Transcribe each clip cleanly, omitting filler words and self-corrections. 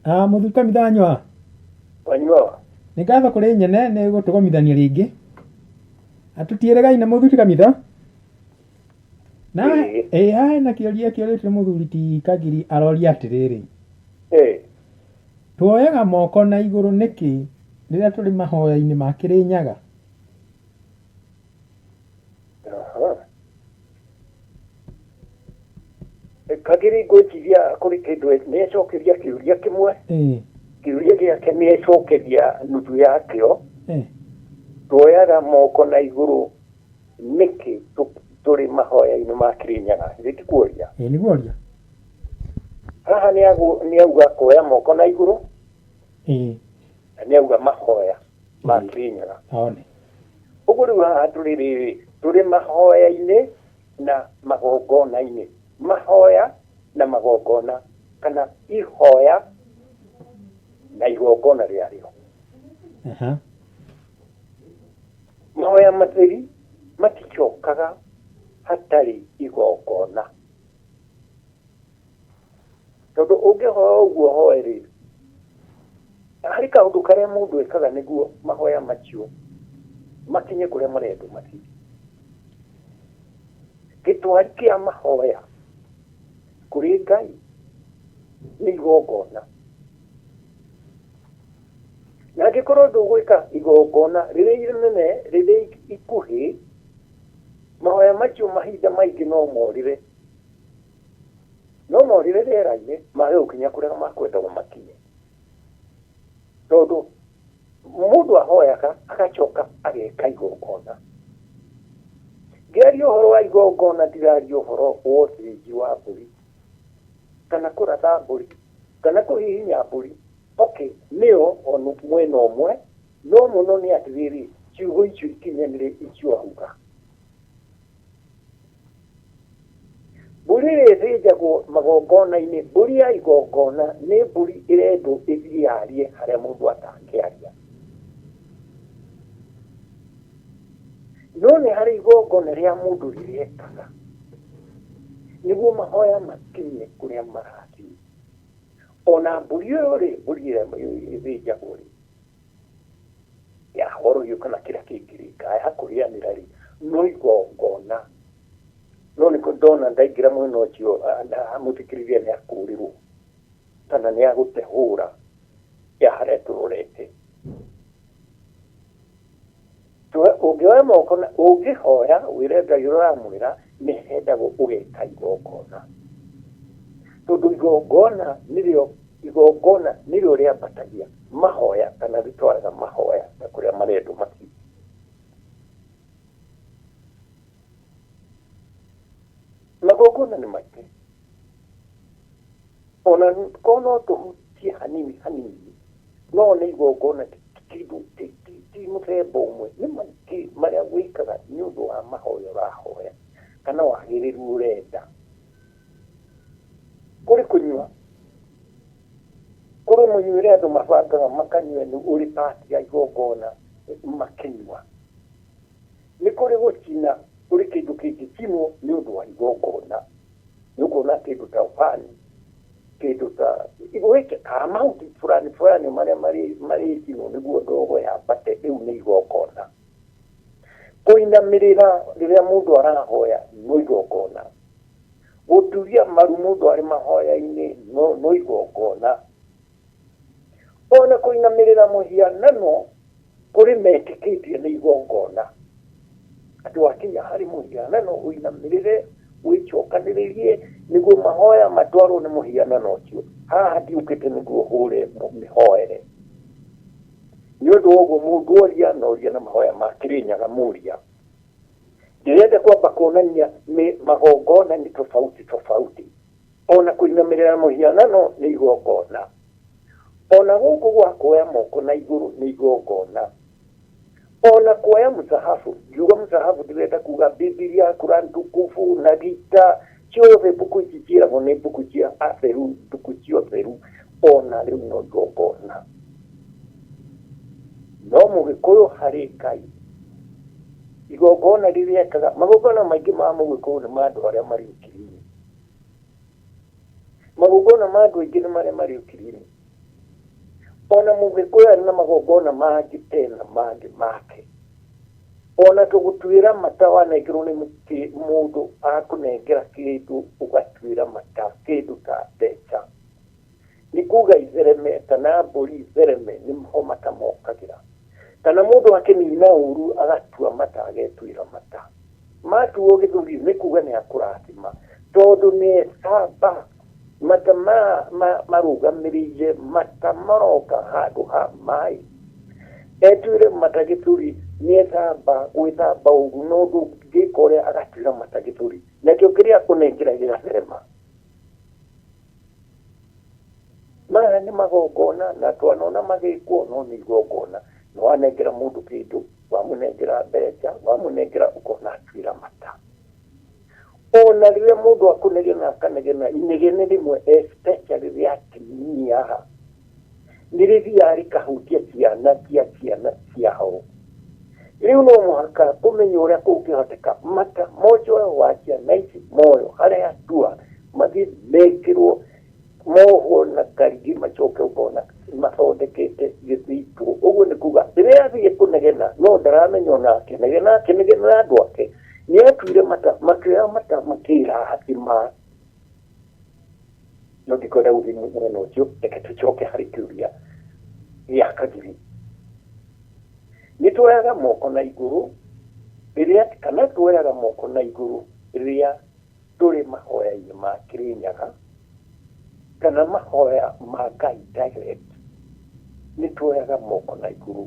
Mũthuri kanitha wanyua wanyua nĩ ngatho kũrĩ nyene nĩ gũtũgomithania rĩngĩ atũtierĩgai na mũthuri kanitha na harĩ na kĩũria kĩũrĩtio mũthuri ti Kagiri aroria atĩrĩrĩ tuoyaga moko na igũrũ nĩkĩ rĩrĩa tũrĩ mahoya-inĩ ma Kĩrĩnyaga? Kagiri ngwĩciria kũrĩ kĩndũ nĩecokeria kĩũria kĩmwe kĩũria gĩake nĩecokeria nuthu yakĩo tuoyaga moko na igũrũ nĩkĩ tũrĩ mahoya-inĩ ma Kĩrĩnyaga rĩti kuoria nĩ kuoria haha nĩauga kuoya moko na igũrũ na nĩauga mahoya ma Kĩrĩnyaga ũguo rĩu haha tũrĩ mahoya-inĩ na magongona-inĩ mahoya na magongona kana ihoya na igongona rĩarĩo mahoya matheri maticokaga hatarĩ igongona tondũ ũngĩhoya ũguo hoerĩ harĩ kaũndũ karĩa mũndũ ekaga nĩguo mahoya macio makinye kũrĩa marendwo makinye gĩtwari kĩa mahoya kũrĩ Ngai nĩ igongona na angĩkorwo ndũgwĩka igongona rĩrĩa inene rĩrĩa ikuhĩ mahoya macio mahinda maingĩ no morire rĩera-inĩ mage gũkinya kũrĩa makwendagwo makinye tondũ mũndũ ahoyaga agacoka ageka igongona ngĩaria ũhoro wa igongona ndiraria ũhoro wa ũthĩnji wa mbũri kana kũratha mbũri kana kũhihinya mbũri nĩyo onu mwena ũmwe no mũno nĩ atĩrĩrĩ ciugo icio ikinyanĩre icio auga mbũri ĩthĩnjagwo magongona-inĩ mbũri ya igongona nĩ mbũri ĩrendwo ĩthiĩ yarie harĩa mũndũ atangĩaria no nĩ harĩ igongona rĩa mũndũ rĩrekaga nĩguo mahoya makinye kũrĩa marakinya ona mbũri ĩyo rĩ mbũri ĩrĩa ĩthĩnjagwo rĩ ya horohio kana kĩrĩa kĩngĩ rĩ kaya kũrĩanĩra rĩ no igongona no nĩko ndona ndaingĩra mwena ũcio mũthikĩrĩria nĩ akũrĩrwo kana nĩ agũtehũra ya harĩa tũrorete ũngĩoya moko na ũngĩhoya wĩre Ngai ũramwĩra nĩ hendagwo ũgeka igongona tondũ igongona nĩrĩo rĩambatagia mahoya kana rĩtwaraga mahoya na kũrĩa marendwo makinye magongona nĩ maingĩ ona korwo no tũhutie hanini no nĩ igongona ti mũthemba ũmwe nĩ maingĩ marĩa wĩkaga nĩ ũndũ wa mahoya ũrahoya kana wagĩrĩru ũrenda kũrĩ kũnyua kũrĩ mũnyuĩre andũ mabangaga makanyua nĩ ũrĩ pati ya igongona makĩnyua nĩ kũrĩ gũcina kũrĩ kĩndũ kĩngĩcinwo nĩ ũndũ wa igongona nĩ ũkuona kĩndũ ta ũbani kĩndũ ta igwĩke kamauti fulani marĩa marĩcinwo nĩguo ndogo yambate rĩu nĩ igongona kũinamĩrĩra rĩrĩa mũndũ arahoya no igongona gũturia maru mũndũ arĩ mahoya-inĩ no igongona ona kũinamĩrĩra mũhianano kũrĩ metĩkĩtie nĩ igongona atĩ wakinya harĩ mũhianano ũinamĩrĩre wĩcokanĩrĩrie nĩguo mahoya matwarwo nĩ mũhianano ũcio haha ndiũkĩte nĩguo hũre mĩhoere nĩ ũndũ woguo mũndũ oria na mahoya ma Kĩrĩnyaga mũria ndĩrenda kwamba kuonania magongona nĩ tofauti ona kũinamĩrĩra mũhianano nĩ igongona ona gũkũ gwa kuoya moko na igũrũ nĩ igongona ona kuoya msahafu ngiuga msahafu ndĩrenda kuga Biblia Quran tukufu na gita ciothe mbuku ici ciĩragwo nĩ mbuku cia atheru mbuku cia ũtheru ona rĩu no igongona no mũgĩkũyũ harĩ Ngai igongona rĩrĩekaga magongona maingĩ ma mũgĩkũyũ nĩ ma andũ arĩa marĩ ũkiri-inĩ magongona ma andũ aingĩ nĩ marĩa marĩ ũkiri-inĩ ona mugikuyu na magongona mangĩ tena mangĩ make ona tũgũtuĩra mata wanengerwo nĩ mũndũ akũnengera kĩndũ ũgatuĩra mata kĩndũ ta mbeca nĩ kuga ithereme kana mbũri ithereme nĩho mata mokagĩra kana mũndũ akĩnina ũru agatua mata agetuĩra mata matuo gĩthũri nĩ kuga nĩ akũrathima tondũ nĩ ecamba mata marũgamĩrĩire mata maroka handũ ha maĩ etuĩre mata gĩthũri nĩ ecamba gwĩthamba ũru no ndũngĩka ũrĩa agatuĩra mata gĩthũri nakĩo kĩrĩa akũnengera gĩgatherema maya nĩ magongona na twanona magĩkwo no nĩ igongona nĩ wanengera mũndũ kĩndũ wamũnengera mbeca wamũnengera ũkona atuĩra mata ona rĩrĩa mũndũ akũnegena akanegena inegene rĩmwe especially rĩa atumia nĩ rĩthiaga rĩkahutia ciana ciao rĩu no mũhaka ũmenye ũrĩa kũngĩhoteka mata mojo wa ciana ici moyo harĩa atua mathiĩ mekĩrwo mohwo na karigi macoke ũkona mathondekete gĩthitũ ũguo nĩ kuga rĩrĩa athiĩ kũnegena no ndaramenya ona akenegena na andũ ake nĩ atuire mata makĩoya mata makĩra hatima no ndikwenda gũthiĩ mũthenya ũcio reke tũcoke harĩ kĩũria gĩa kagiri nĩ tuoyaga moko na igũrũ rĩrĩa kana tuoyaga moko na igũrũ rĩrĩa tũrĩ mahoya-inĩ ma Kĩrĩnyaga kana mahoya ma Ngai direct nĩ tuoyaga moko na igũrũ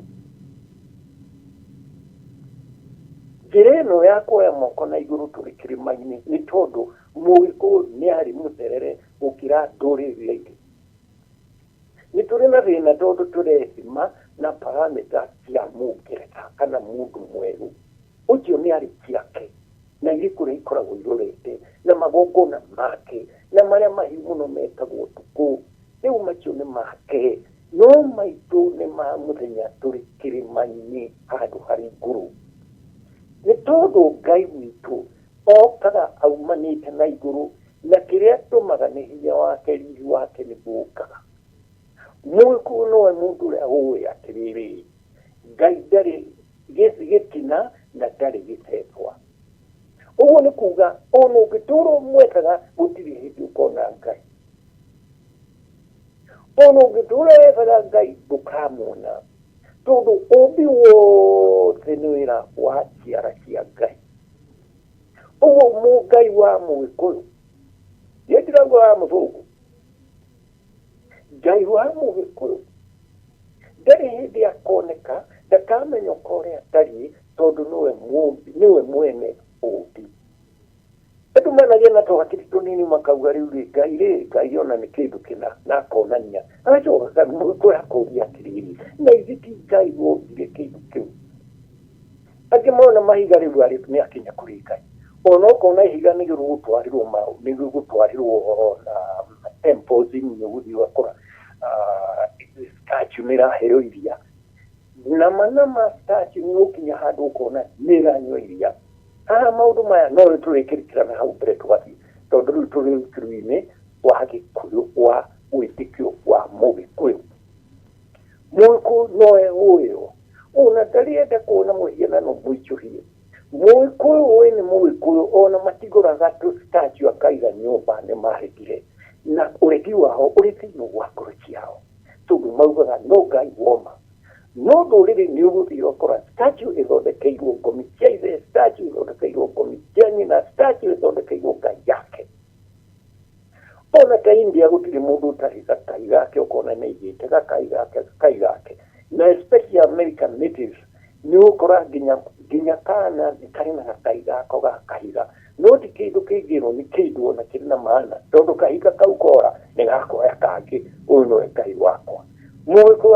njĩra ĩno ya kuoya moko na igũrũ tũrĩ kĩrĩma-inĩ nĩ tondũ Mũgĩkũyũ nĩ arĩ mũtherere gũkĩra ndũrĩrĩ iria ingĩ nĩ tũrĩ na thĩna tondũ tũrethima na paramita cia Mũngeretha kana mũndũ mwerũ ũcio nĩ arĩ ciake na irĩ kũrĩa ikoragwo irorete na magongona make na marĩa mahiũ mũno metagwo ũtukũ rĩu macio nĩ make no maitũ nĩ ma mũthenya tũrĩ kĩrĩma-inĩ handũ harĩ igũrũ nĩ tondũ Ngai witũ okaga aumanĩte na igũrũ na kĩrĩa tũmaga nĩ hinya wake riri wake nĩ gũkaga Mũgĩkũyũ nowe mũndũ ũrĩa ũĩ atĩrĩrĩ Ngai ndarĩ gĩtina na ndarĩ gĩtetwa ũguo nĩ kuga ona ũngĩtũũra mwekaga gũtirĩ hĩndĩ ũkona Ngai ona ũngĩtũũra wethaga Ngai ndũkamwona tondũ ũmbi wothe nĩ wĩra wa ciara cia Ngai ũguo Ngai wa Mũgĩkũyũ ndirauga wa Mũthũngũ Ngai wa Mũgĩkũyũ ndarĩ hĩndĩ akoneka ndakamenya ũrĩa atariĩ tondũ nĩwe mwene ũmbi andũ managia na tũhakiri tũnini makauga rĩu Ngai ona nĩ kĩndũ kĩna na akonania agacoka Mũgĩkũyũ akauria atĩrĩrĩ na ithiti Ngai wombire kĩndũ kĩu angĩ mona mahiga rĩu nĩ akinya kũrĩ Ngai ona ũkona ihiga nĩ gũtwarĩrwo temples nĩ gũthiĩ ũgakora statue nĩ ĩraheo iria nama statue nĩ gũkinya handũ ũkona nĩ ĩranyua iria haha maũndũ maya no tũrĩkĩrĩkĩrana hau mbere tũgathiĩ tondũ rĩu tũrĩ ũkĩrũ-inĩ wa Gĩkũyũ wa wĩtĩkio wa Mũgĩkũyũ nowe ũyũ ona ndarĩenda kuona mũhianano mũicũhie Mũgĩkũyũ ũyũ nĩ Mũgĩkũyũ ona matigũraga statue akaiga nyũmba nĩ mahĩtire na ũreki wao ũrĩ thĩinĩ wa ngoro ciao tondũ maugaga no Ngai woma no ndũrĩrĩ nĩ ũgũthiĩ ũgakora statue ĩthondekeirwo ngomi cia ithe statue ĩthondekeirwo ngomi cia nyina statue ĩthondekeirwo Ngai yake ona ta India gũtirĩ mũndũ ũtarĩ gakai gake ũkona nĩ aigĩte gakai gake na especially American natives nĩ ũgũkora nginya kana karĩ na gakai gako gakahiga no ti kĩndũ kĩngĩrwo nĩ kĩndũ ona kĩrĩ na maana tondũ kahiga kau kora nĩ gakoya kangĩ ũyũ nowe Ngai wakwa Mũgĩkũyũ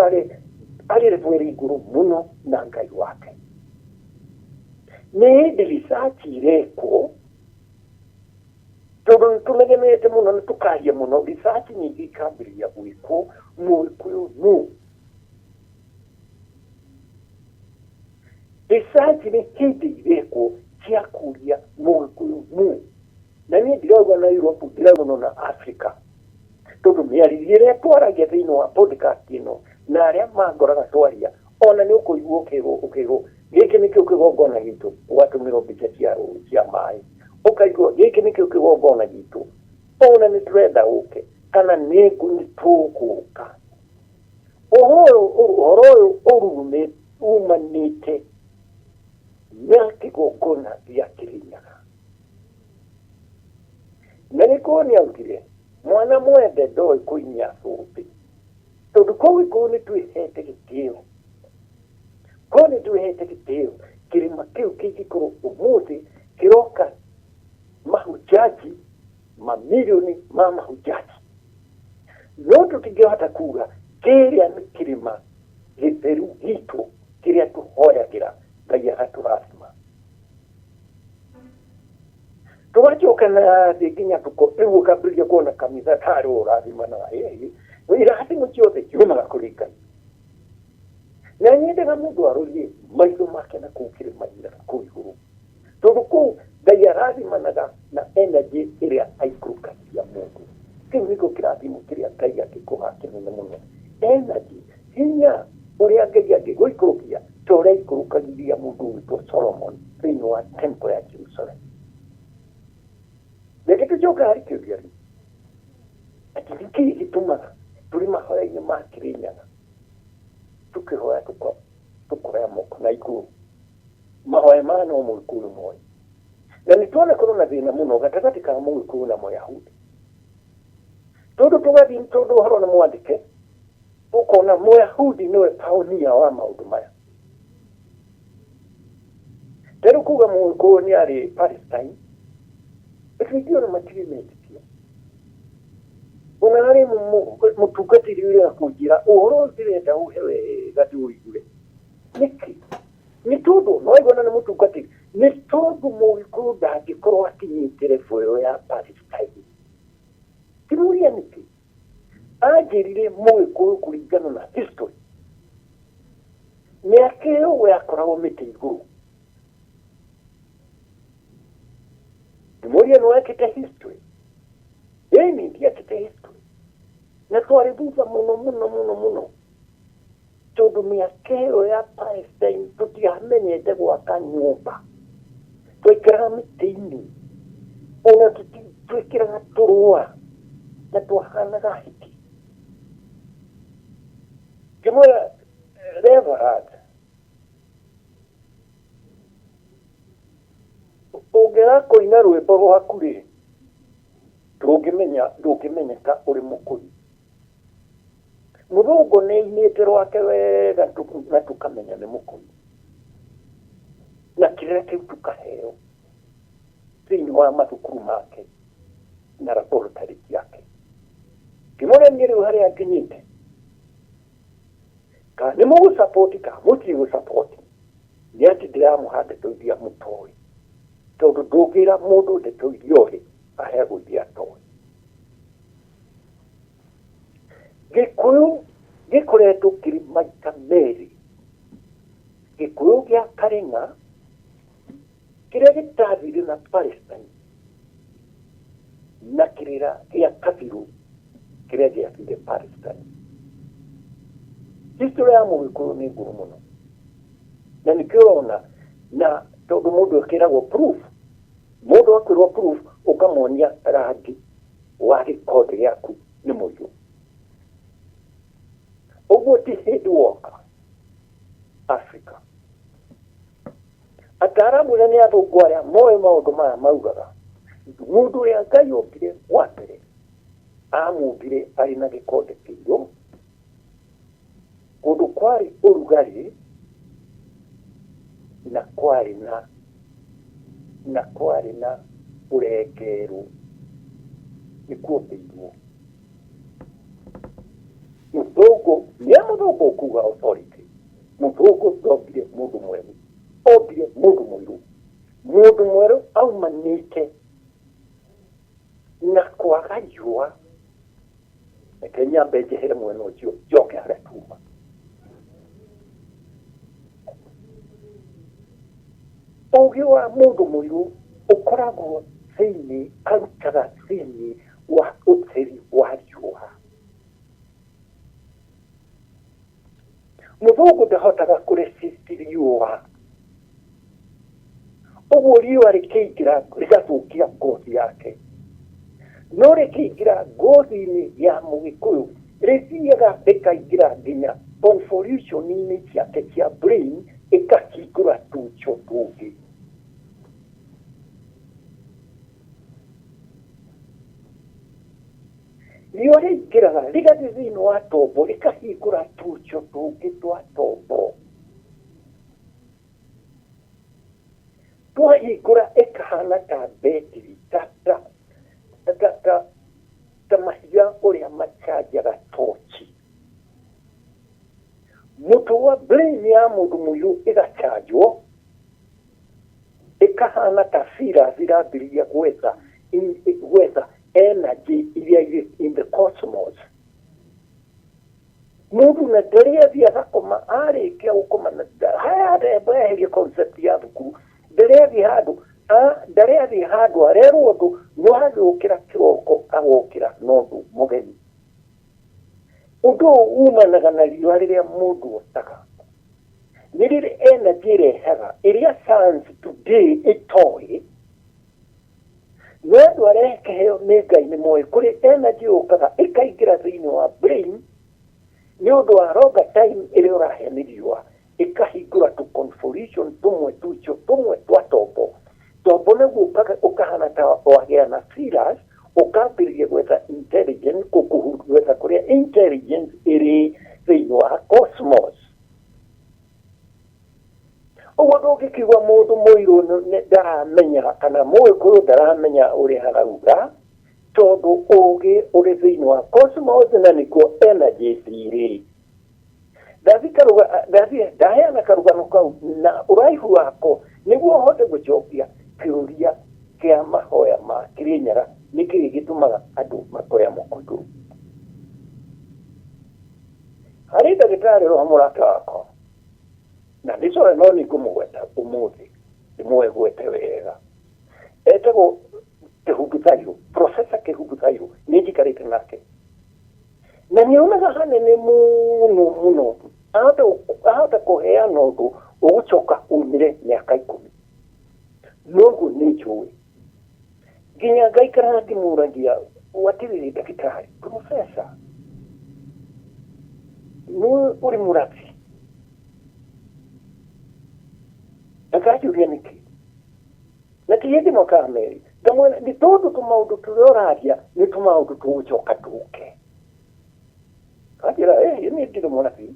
arĩ rĩbwĩrĩ igũrũ mũno na Ngai wake nĩ hĩndĩ research irekwo tondũ nĩ tũnegenete mũno nĩ tũkaria mũno research nyingĩ ikambĩrĩria gwĩkwo Mũgĩkũyũ nũ research nĩ hĩndĩ irekwo cia kũria Mũgĩkũyũ nũ na niĩ ndirauga na Europe ndirauga na Africa tondũ mĩarĩrie ĩrĩa twaragia thĩinĩ wa podcast ĩno na aria mangoraga twaria ona ni ukuigua ukigwo giki nikio kigongona gitu watumiro mbica cia mai ukaigua giki nikio kigongona gitu ona ni turenda uke kana ni tuguka uhoro urume umanite na kigongona gĩa Kirinyaga na nĩkuo nĩaugire mwana mwende ndoĩ kũinia thũmbĩ tondũ kũu Gĩkũyũ nĩtwĩhete gĩtĩo kũu nĩtwĩhete gĩtĩo kĩrĩma kĩu kĩngĩkorwo ũmũthĩ kĩroka mahujaji mamirioni ma mahujaji no tũtingĩhota kuga kĩrĩa nĩ kĩrĩma gĩtheru gitũ kĩrĩa tũhoyagĩra Ngai agatũrathima tugacoka na thĩ nginya rĩu ũkambĩrĩria kuona kanitha tarĩ ũrathimana irathimo ciothe ciumaga kũrĩ Ngai na nyendaga mũndũ arorie maitho make na kũu kĩrĩma-inĩ kũu igũrũ tondũ kũu Ngai arathimanaga na energy ĩrĩa aikũrũkagia mũndũ kĩu nĩkĩo kĩrathimo kĩrĩa Ngai angĩkũha kĩnene mũno energy hinya ũrĩa Ngai angĩgũikũrũkia ta ũrĩa aikũrũkagiria mũndũ wĩtwo Solomon thĩinĩ wa temple ya Jerusalem reke tũcoke harĩ kĩũria rĩu atĩ nĩkĩ gĩtũmaga tũrĩ mahoya-inĩ ma Kirinyaga tũkĩhoya tũkoya moko na igũrũ mahoya maya no Mũgĩkũyũ moĩ na nĩtuona korwo na thĩna mũno gatagatĩ ka Mũgĩkũyũ na Mũyahudi tondũ tũgathiĩ tondũ ũhoro nĩ mwandĩke ũkona Mũyahudi nĩwe pioneer wa maũndũ maya rĩu kuga Mũgĩkũyũ nĩ arĩ Palestine ĩtuĩkio na matirĩ metĩkia ona harĩ mũtungatĩri ũrĩa akũnjĩra ũhoro ndĩrenda ũhe wega ndĩũigue nĩkĩ nĩ tondũ no aigua na nĩ mũtungatĩri nĩ tondũ Mũgĩkũyũ ndangĩkorwo akinyĩte level ĩyo ya Palestine kĩmũria nĩkĩ anjĩrire Mũgĩkũyũ kũringana na history mĩaka ĩyo yakoragwo mĩtĩ igũrũ kĩmũria nĩ wekĩte history ĩni ndiekĩte history na twarĩ thutha mũno tondũ mĩaka ĩyo ya Palestine tũtiamenyete gwaka nyũmba twaikaraga mĩtĩ-inĩ ona twĩkĩraga tũrũa na twahanaga hiki kĩmwĩra Reverend ũngĩaga kũina rwĩmbo rwaku rĩ ndũngĩmenyeka ũrĩ mũkũri mũthũngũ nĩ ainĩte rwake wega na tũkamenya nĩ mũkũri na kĩrĩa kĩu tũkaheo thĩinĩ wa mathukuru make na laboratory ciake kĩmũremie rĩu harĩa akinyĩte kana nĩ mũgũsapoti kana mũtirĩ gũsapoti nĩ atĩ ndĩramũha ndeto iria mũtoĩ tondũ ndũngĩra mũndũ ndeto iria oĩ aheagwo iria atoĩ Gĩkũyũ gĩkoretwo kĩrĩ maita merĩ Gĩkũyũ gĩa Karĩng'a kĩrĩa gĩtathire na Palestine na kĩrĩra gĩa Kabirũ kĩrĩa gĩathire Palestine history ya Mũgĩkũyũ nĩ ngũrũ mũno na nĩkĩo ũrona na tondũ mũndũ akĩragwo proof mũndũ akwĩrwo proof ũkamwonia rangi wa gĩkonde gĩaku nĩ mũirũ ũguo ti hĩndĩ woka Africa ataaramu ũrĩa nĩ athũngũ arĩa moĩ maũndũ maya maugaga mũndũ ũrĩa Ngai ombire wa mbere amumbire arĩ na gĩkonde kĩirũ kũndũ kwarĩ ũrugarĩ na kwarĩ na ũrengerũ nĩkuombĩirwo mũthũngũ nĩ mũthũngũ ũkuga authority mũthũngũ ndombire mũndũ mwerũ ombire mũndũ mwerũ aumanĩte na kwaga riũa reke nyambe njehere mwena ũcio njoke harĩa tuma ũgĩ wa mũndũ mũirũ ũkoragwo thĩinĩ arutaga thĩinĩ wa ũtheri wa riũa Mũthũngũ ndahotaga kũresist riũa. Ũguo riũa rĩkĩingĩra rĩgathũkia ngothi yake. No rĩkĩingĩra ngothi-inĩ ya Mũgĩkũyũ rĩthiaga rĩkaingĩra nginya convolution-inĩ ciake cia brain ĩkahingũra tũico tũngĩ. Riũa rĩingĩraga rĩgathiĩ thĩinĩ wa tombo rĩkahingũra tũico tũngĩ twa tombo. Twahingũra ĩkahana ta betiri ta mahiga ũrĩa macanjaga tochi. Mũtwe wa brain ya mũndũ mũirũ ĩgacanjwo ĩkahana ta cira cirambĩrĩria gwetha energy iria irĩ in the cosmos. Mũndũ na ndarĩathiĩ agakoma, arĩkia gũkoma haya eheria concept ya thukuru, ndarĩathiĩ handũ arerwo ũndũ no agĩũkĩra kĩroko agokĩra n'ũndũ mũgeni. Ũndũ ũyũ umanaga na riũa rĩrĩa mũndũ otaga. Nĩ rĩrĩ energy ĩrehaga ĩrĩa science today ĩtoĩ. No andũ arekeheo nĩ Ngai nĩ moĩ kũrĩ energy yũkaga ĩkaingĩra thĩinĩ wa brain nĩ ũndũ wa longer time ĩrĩa ũrahe nĩ riũa, ĩkahingũra tũ convolution tũmwe tũico tũmwe twa tombo. Tombo naguo ũkahana ta wagĩa na serious, ũkambĩrĩria gwetha intelligence, gwetha kũrĩa intelligence ĩrĩ thĩinĩ wa cosmos. Ũguo ndũngĩkiuga mũndũ mũirũ ndaramenya kana Mũgĩkũyũ ndaramenya ũrĩa harauga, tondũ ũũgĩ ũrĩ thĩinĩ wa cosmos na nĩkuo energy cirĩ. Ndaheana karũgano kau na ũraihu wako nĩguo hote gũcokia kĩũria kĩa mahoya ma Kĩrĩnyaga nĩkĩ gĩtũmaga andũ makoya mũkũyũ. Harĩ ndagĩtarĩ wa mũrata wakwa na ndĩcoe no nĩngũmũgweta ũmũthĩ, ndĩmũgwete wega, etagwo Kĩhumbũ-Thayũ, Professor Kĩhumbũ-Thayũ, nĩ njikarĩte nake na nĩonaga hanene mũno ahota kũheana ũndũ ũgũcoka umĩre mĩaka 10. Noguo nĩ njũĩ nginya ngaikara ngĩmũragia watirĩ ndagĩtarĩ, Professor nĩ ũrĩ mũrathi? Akanjũria nĩkĩ, na ti hĩndĩ mokaga merĩ, ngamwĩra nĩ tondũ tũmaũndũ tũrĩa ũraria nĩ tũmaũndũ tũgũcoka tũke. Kanjĩra nĩ ndirĩ mũrathi,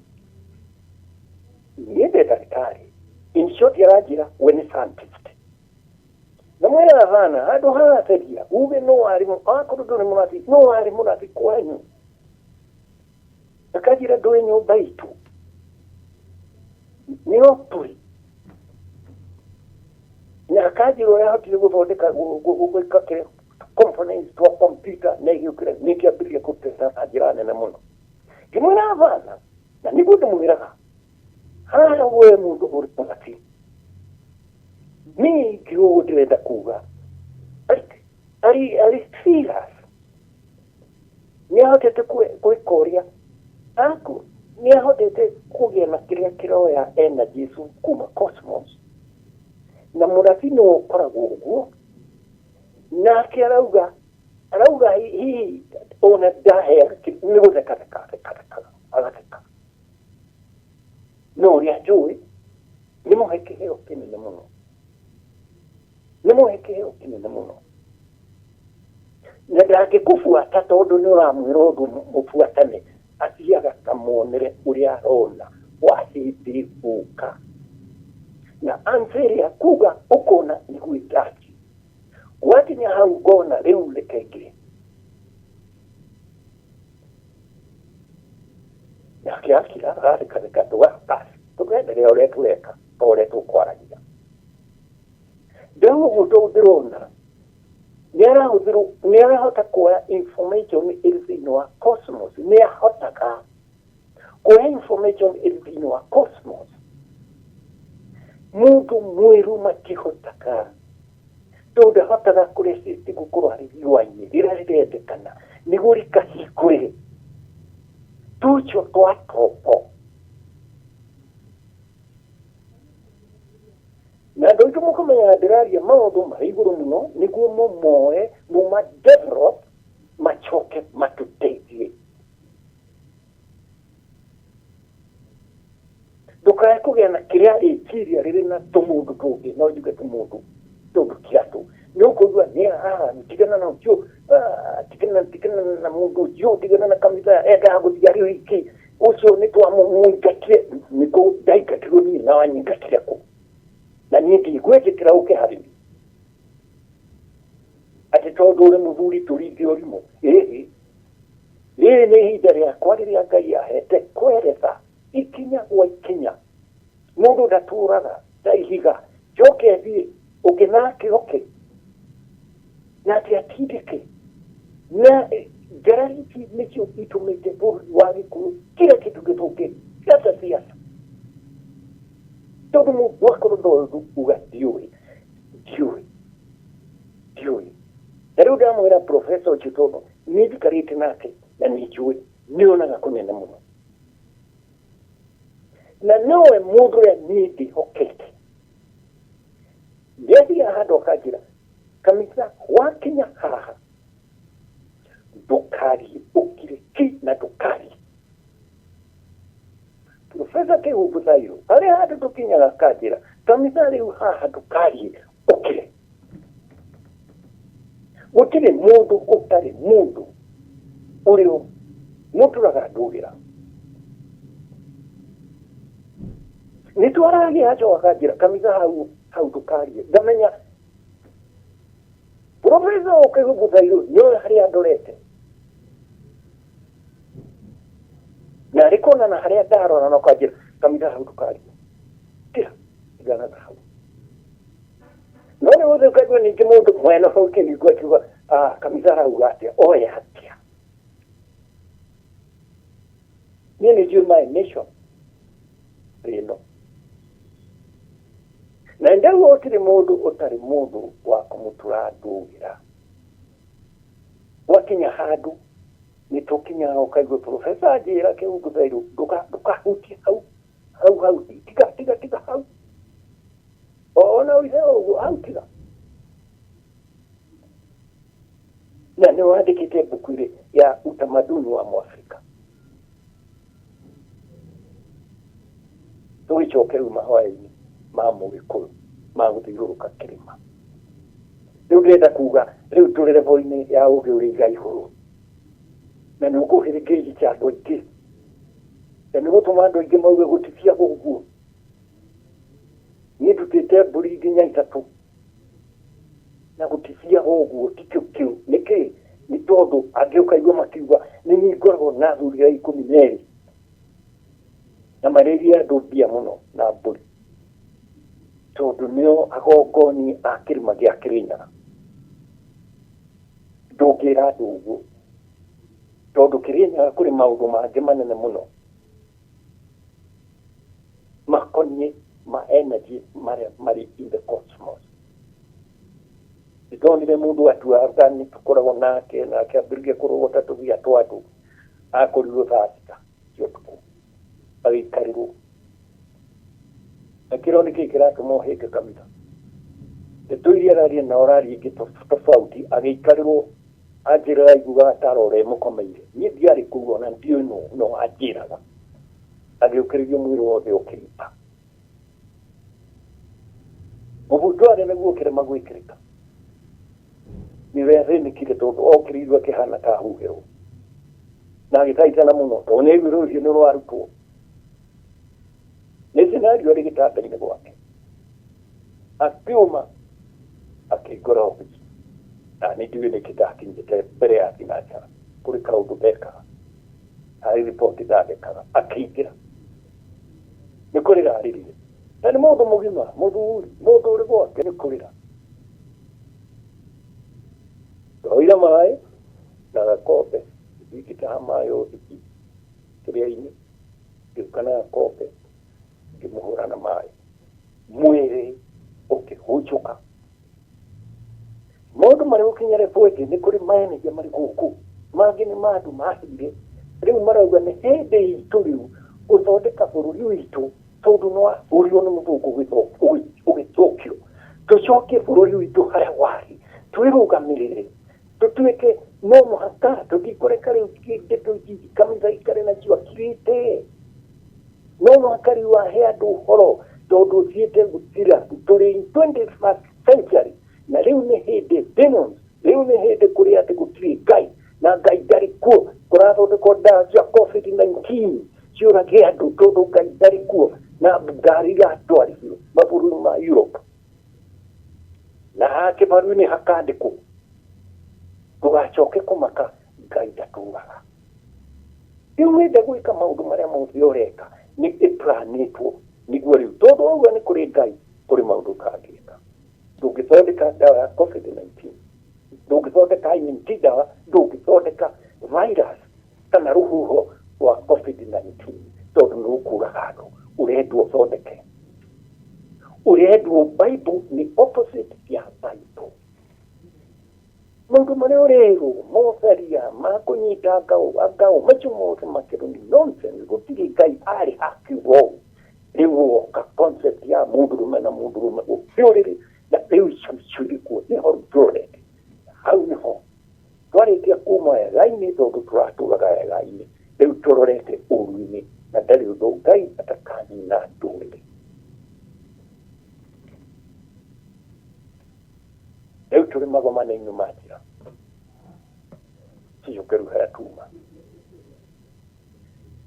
niĩ ndĩ ndagĩtarĩ. In short aranjĩra we nĩ scientist. Ngamwĩra hana handũ haratheria uge no warimũ, akorwo ndũrĩ mũrathi no warĩ mũrathi kwanyu. Akanjĩra ndũĩ nyũmba itũ nĩyo tũrĩ. Na akanjĩra ũrĩa ahotire gũthondeka gwĩka components twa computer na igĩũkĩra nĩkĩambĩrĩria kũruta na njĩra nene mũno. Ngĩmwĩra hana na nĩguo ndĩmwĩraga hana we mũndũ ũrĩ mũrathi, niĩ ngĩũguo ndĩrenda kuga arĩ serious. Nĩahotete gwĩka ũrĩa nĩahotete kũgĩa na kĩrĩa kĩroya energy kuma cosmos, na mũrathi nĩ ũkoragwo ũguo. Nake arauga hihi ona ndahea nĩ gũtheka agatheka. No ũrĩa njũĩ nĩ mũhe kĩheo kĩnene mũno, na ndangĩkũbuata tondũ nĩ ũramwĩra ũndũ mũbuatane, athiaga kamwonere ũrĩa arona wa hĩndĩ gũka. Na answer kuga ũkona iguĩtaki wakinya hau ngona rĩu reke nake akira agatheka tũgakasi tũkenderea ũrĩa tũreka ta ũrĩa tũkwaragia. Ndĩrauguo ndĩrona nĩarahota kuoya information ĩrĩ thĩinĩ wa cosmos, nĩahotaga kuoya information ĩrĩ thĩinĩ wa cosmos. Mũndũ mwĩru matihotaga, tondũ ndahotaga kũresist gũkorwo harĩ riũa-inĩ rĩrĩa rĩrendekana nĩguo rĩkahingũre tũico twa tombo. aya ndiraria maundu mari iguru muno niguo momoe muma develop machoke matuteithie ndukae kugĩa na kĩrĩa ĩkiria rĩrĩ na tũmũndũ tũngĩ no njuge tũmũndũ tũndũ kĩatũ nĩ ũkũigua nĩ tigana na ũcio tigana na mũndũ ũcio tigana na kanitha endaga gũthiĩ arĩ wiki ũcio nĩ twamũingatire nĩkũ ndaingatirwo niĩ na wanyingatire kũ na niĩ ndigwĩtĩkĩra ũkĩharĩria atĩ tondũ ũrĩ mũthuri tũringe ũrimũ rĩrĩ nĩ ihinda rĩakwa rĩrĩa Ngai ahete kweretha ikinya gwa ikinya mũndũ ndatũraga ta ihiga njoke thiĩ ũngĩ nake oke na atĩ atindĩke na njara ici nĩcio itũmĩte bũrũri wa Gĩkũyũ kila kĩndũ gĩthũke hata siasa tondũ mũndũ akorwo ndoĩ kuga ndiũĩ na rĩu ndamwĩra profesa ũcio tondũ nĩ njikarĩte nake na nĩ njũĩ nĩonaga kũnene mũno na nowe mũndũ ũrĩa niĩ ndĩhokete nĩathiaga handũ akanjĩra kanitha wakinya haha ndũkarie ũkire ki na ndũkarie Profesa Kĩhumbu Thairũ harĩa handũ tũkinyaga akanjĩra kanitha rĩu haha ndũkarie ũkire gũtirĩ mũndũ ũtarĩ mũndũ ũrĩ mũtũraga ndũgĩra nĩ twaragia acoka akanjĩra kanitha hau ndũkarie ngamenya Profesa Kĩhumbu Thairũ nĩoĩ harĩa ndorete na rĩkona na harĩa ndarora no kanjĩra kanitha hau ndũkarie tigana na hau no nĩ gũthiĩ ũkaigua ningĩ mũndũ mwena hau kĩhingo akiuga kanitha hau atĩa oya atĩa niĩ nĩ njũĩ my nation rĩno na ndauga gũtirĩ mũndũ ũtarĩ mũndũ wa kũmũtura ndũgĩra gwakinya handũ nĩ tũkinyaga ũkaigua Profesa njĩra Kĩhumbu Thairũ ndũkahutie hau tiga hau ona ũithe ũguo hau tiga na nĩ wandĩkĩte mbuku-inĩ ya utamaduni wa Mũafrika tũgĩcoke rĩu mahoya-inĩ ma Mũgĩkũyũ ma gũthiũrũrũka kĩrĩma rĩu ndĩrenda kuga rĩu tũrĩ level-inĩ ya ũgĩ ũrĩ iga igũrũ na nĩ ũkũhĩrĩkĩria andũ aingĩ na nĩ gũtũma andũ aingĩ mauge gũticia ũguo niĩ ndutĩte mbũri nginya 3 na gũticia ũguo tikĩu kĩu nĩkĩ nĩ tondũ angĩ ũkaigua makiuga nĩ niĩ ngoragwo na athuri a 12 na marĩria andũ mbia mũno na mbũri tondũ nĩo agongoni a kĩrĩma gĩa Kĩrĩnyaga ndũngĩra andũ ũguo tondũ Kĩrĩnyaga kũrĩ maũndũ mangĩ manene mũno makoniĩ ma energy marĩ in the cosmos ndonire mũndũ atuaga nĩ tũkoragwo nake ambĩrĩria kũrogota tũthia twa andũ akorirwo thaa 6 cia ũtukũ agĩikarĩrwo na kĩrĩa nĩkĩ kĩratũma ũhĩnge kanitha ndeto iria araria na oraria ingĩ tofauti agĩikarĩrwo anjĩra aiguaga tarore mũkomeire niĩ ndiarĩ kũu ona ndiũĩ no anjĩraga agĩũkĩrĩrio mwĩrĩ wothe ũkĩimba mũbundu arĩa nĩguo kĩrĩma gwĩkĩrĩka nĩwe athĩnĩkire tondũ okĩrĩirwo akĩhana ta huhĩrwo na agĩthaithana mũno tondũ nĩ aiguire rũhiũ nĩ rwarutwo nĩ scenario arĩ gĩtanda-inĩ gwake akiuma akĩingũra obici na nĩ ndiũĩ nĩkĩ ndakinyĩte mbere ya thinacara kũrĩ kaũndũ ndekaga harĩ riboti ndandĩkaga akĩingĩra nĩ kũrĩra arĩrire na nĩ mũndũ mũgima mũthuri mũndũ ũrĩ gwake nĩ kũrĩra oira maĩ na gakombe ngĩtaha maĩ ũthiki kĩrĩa-inĩ ngĩũka na gakombe ngĩmũhũra na maĩ mwĩrĩ ũkĩhũnjũka maũndũ marĩ gũkinya riboti nĩ kũrĩ maenenja marĩ gũkũ mangĩ nĩ mandũ mahire rĩu marauga nĩ hĩndĩ itũ rĩu gũthondeka bũrũri witũ tondũ no ũrio nĩ mũthũngũ ũgĩthũkio tũcoke tucokie bũrũri witũ harĩa warĩ, twĩrũgamĩrĩre, tũtuĩke no mũhaka, tũtikũreka rĩu kanitha ikare nacio akirĩte, no mũhaka rĩu wahe andũ ũhoro, tondũ ũthiĩte gũtira, tũrĩ in 21st century, na rĩu nĩ hĩndĩ demons, rĩu nĩ hĩndĩ kũrĩa atĩ gũtirĩ Ngai, na Ngai ndarĩ kuo, kũrathondekwo ndawa cia COVID-19 ciũrage andũ, tondũ Ngai ndarĩ kuo, na ngari iratwarithio mabũrũri ma Europe, na kĩbaru-inĩ hakandĩkwo, ndũgacoke kũmaka, Ngai ndatũũraga. Rĩu wende gwĩka maũndũ marĩa mothe ũreka, nĩ ĩplanĩtwo, nĩguo rĩu, tondũ ũguo nĩ kũrĩ Ngai, kũrĩ maũndũ kangĩka. Ndũngĩthondeka ndawa ya COVID-19, ndũngĩthondeka immunity ndawa, ndũngĩthondeka virus kana rũhuho rwa COVID-19, tondũ nĩ ũkũraga andũ, ũrendwo ũthondeke. Ũrendwo Bible nĩ opposite ya Bible. Maũndũ marĩa ũrerwo, mocaria, makũnyita ngao, macio mothe makĩrwo nĩ nonsense, gũtirĩ Ngai arĩ akiuga ũũ. Rĩu woka concept ya mũndũrũme na mũndũrũme ũrĩrĩ, na rĩu icio kuo, nĩho tũrorete. Hau nĩho. Twarĩkia kuma wega-inĩ tondũ tũratũraga wega-inĩ. Rĩu tũrorete ũru-inĩ, na ndarĩ ũndũ Ngai atakanina ndũrĩrĩ. Rĩu tũrĩ magomano-inĩ ma njĩra. Ciyũkĩru harĩa tuma.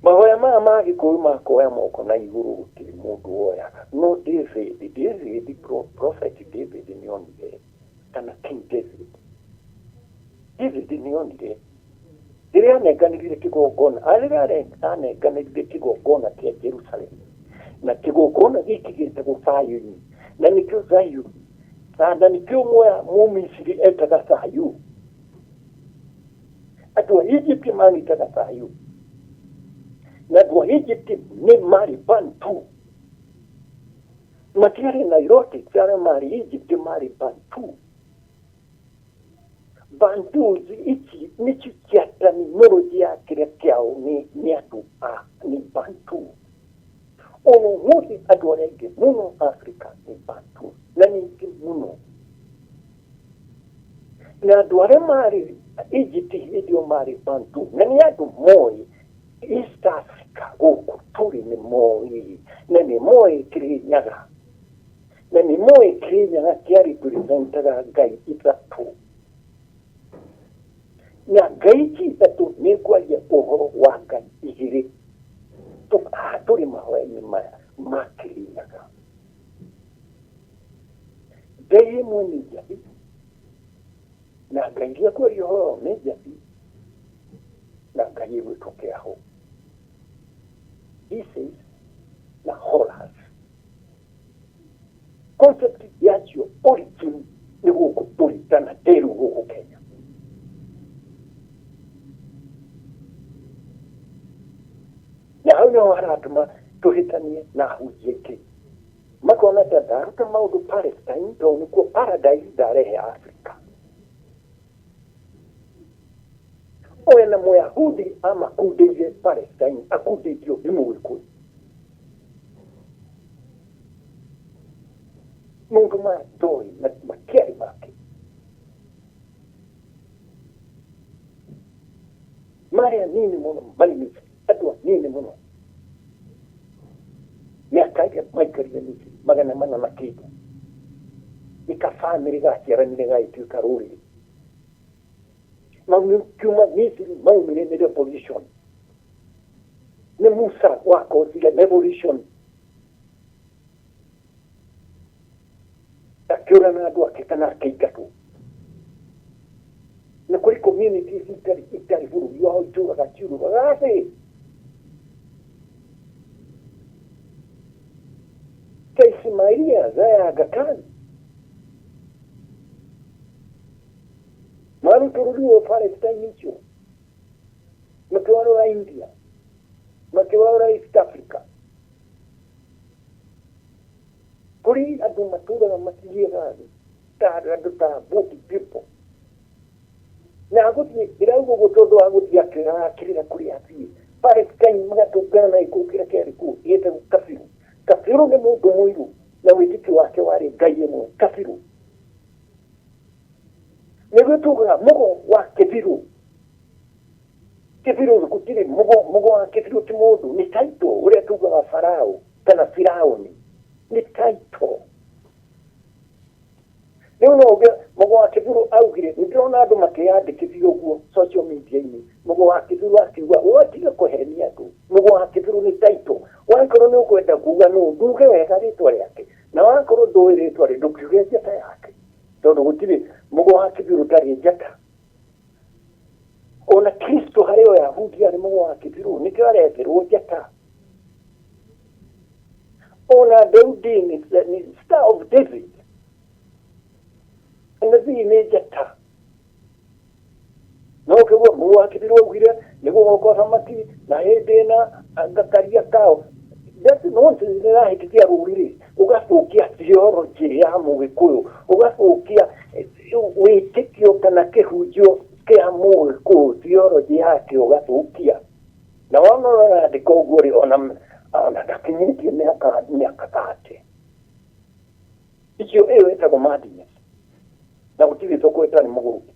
Mahoya maya ma Gĩkũyũ ma kuoya moko na igũrũ gũtirĩ mũndũ woyaga. No David, prophet David nĩonire, kana King David. David nĩonire, rĩrĩa anenganĩrire kĩgongona, rĩrĩa anenganĩrire kĩgongona kĩa Jerusalemu, na kĩgongona gĩkĩ gĩtagwo Zayuni, na nĩkĩo Zayuni, na nĩkĩo Mũmisiri etaga Zayuni. Andũ a Egypt manyitaga Zayuni. Na andũ a Egypt nĩ marĩ Bantu. Matiarĩ Nilotic, arĩa marĩ Egypt marĩ Bantu. Bantu ici nĩcio cia terminology ya kĩrĩa kĩao nĩ andũ nĩ Bantu. Ono mũthĩ andũ arĩa aingĩ mũno Africa nĩ Bantu, na ningĩ mũno. Na andũ arĩa marĩ Egypt hĩndĩ ĩyo marĩ Bantu, na nĩ andũ moĩ East Africa gũkũ tũrĩ nĩ moĩ, na nĩ moĩ Kĩrĩnyaga, na nĩ moĩ Kĩrĩnyaga kĩarepresentaga Ngai ithatũ. Na Ngai ici ithatũ nĩ kwaria ũhoro wa Ngai igĩrĩ. Tũrĩ mahoya-inĩ maya ma Kĩrĩnyaga. Ngai ĩmwe nĩ njabi, na Ngai iria kwaria ũhoro nĩ njabi, na Ngai ĩgwĩtwo Kĩahũ. Isis na Horus. Concept yacio origin nĩ gũkũ tũrĩ kana Nderu gũkũ Kenya. Na hau nĩho haratũma tũhĩtanie na ahunjia aingĩ. Makona ta ndaruta maũndũ Palestine, tondũ nĩkuo paradise ndarehe Africa. Oya na Mũyahudi amakundĩire Palestine, akundĩtio nĩ Mũgĩkũyũ. Maũndũ maya ndoĩ na makĩarĩ make. Marĩ anini mũno, andũ anini mũno. Mĩaka ĩrĩa maikarire Misiri, 400 na kĩndũ. Nĩ kabamĩrĩ gaciaranire gagĩtuĩka rũrĩrĩ. Kiuma Misiri maumire nĩ revolution. Nĩ Musa wakozire revolution. Akĩũrana andũ ake kana akĩingatwo. Na kũrĩ communities itarĩ bũrũri wao itũũraga ciũrũraga thĩ. Ta Ismailia za Aga Khan. Marutũrũrio Palestine icio. Makĩwarũra India. Makĩwarũra East Africa. Kũrĩ andũ matũũraga mathiĩga thĩ. Ta andũ ta Boat people. Na gũthiĩ ĩrauga ũguo tondũ wa gũthiĩ akĩrĩra kũrĩa athiĩ. Palestine magatũngana na gĩkuũ kĩrĩa kĩarĩ kuo gĩtagwo Kabiru. Kabiru nĩ mũndũ mũirũ na wĩtĩkio wake warĩ Ngai ĩmwe. Kabiru nĩguo tugaga mũgo wa kĩbirũ kĩbirũ gũtirĩ mũgo wa kĩbirũ ti mũndũ nĩ taito ũrĩa tugaga Farao kana Firaũni nĩ taito rĩu no ũge mũgo wa kĩbirũ augire nĩndĩrona andũ makĩyandĩkithia ũguo social media-inĩ mũgo wa kĩbirũ akiuga ũtiga kũhenia andũ mũgo wa kĩbirũ nĩ taito wakorwo nĩ ũkwenda kuga no nduge wega rĩtwa rĩake na wakorwo ndũĩ rĩtwa rĩ ndũkiuge njata yake tondũ gũtirĩ mũgo wa kĩbirũ ndarĩ njata ona Kristo harĩ o Yahudi arĩ mũgo wa kĩbirũ nĩkĩo areterwo njata ona Daudi nĩ Star of David nabii nĩ njata no kĩguo mũgo wa kĩbirũ augire nĩguo gũka thamaki na hĩndĩ ĩna ngakaria kao that's nonsense nĩrahĩtithia rũrĩrĩ ũgathũkia theology ya mũgĩkũyũ ũgathũkia wĩtĩkio kana kĩhunjio kĩa mũgĩkũyũ theology yake ũgathũkia na wona andĩka ũguo rĩ ona ndakinyĩtie mĩaka 30 icio ĩyo ĩtagwo madness na gũtirĩ thoko ĩtarĩ mũgũrũki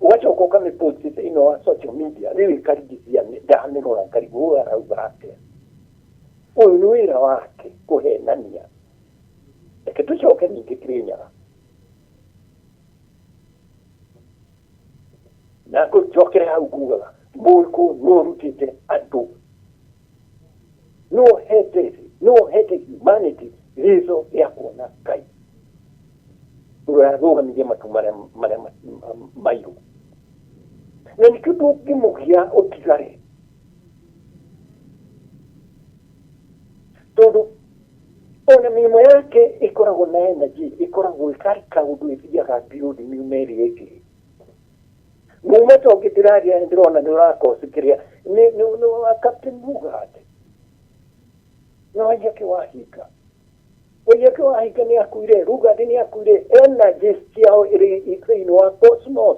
ugacoka ũkamĩpost thĩinĩ wa social media rĩu ĩkarigithia ndamĩrora ngarigwo arauga atĩa ũyũ nĩ wĩra wake kũhenania reke tũcoke ningĩ Kĩrĩnyaga na gũcokere hau kugaga mũgĩkũyũ nĩ ũrutĩte andũ no hate humanity rĩtho rĩa kuona Ngai ũrarũgamirie matu marĩa mairũ na nĩkĩo tũngĩmũgia ũtigare tondũ ona mĩimo yake ĩkoragwo na energy ĩkoragwo ĩkarika ũndũ ĩthiaga build mĩmeri ĩngĩ mume tonge ndĩraria ndĩrona nĩũrakosikĩria nĩ wa Captain Mugate na Waiyake Wahinga nĩ akuire Rugade nĩ akuire energy ciao ĩrĩ thĩinĩ wa cosmos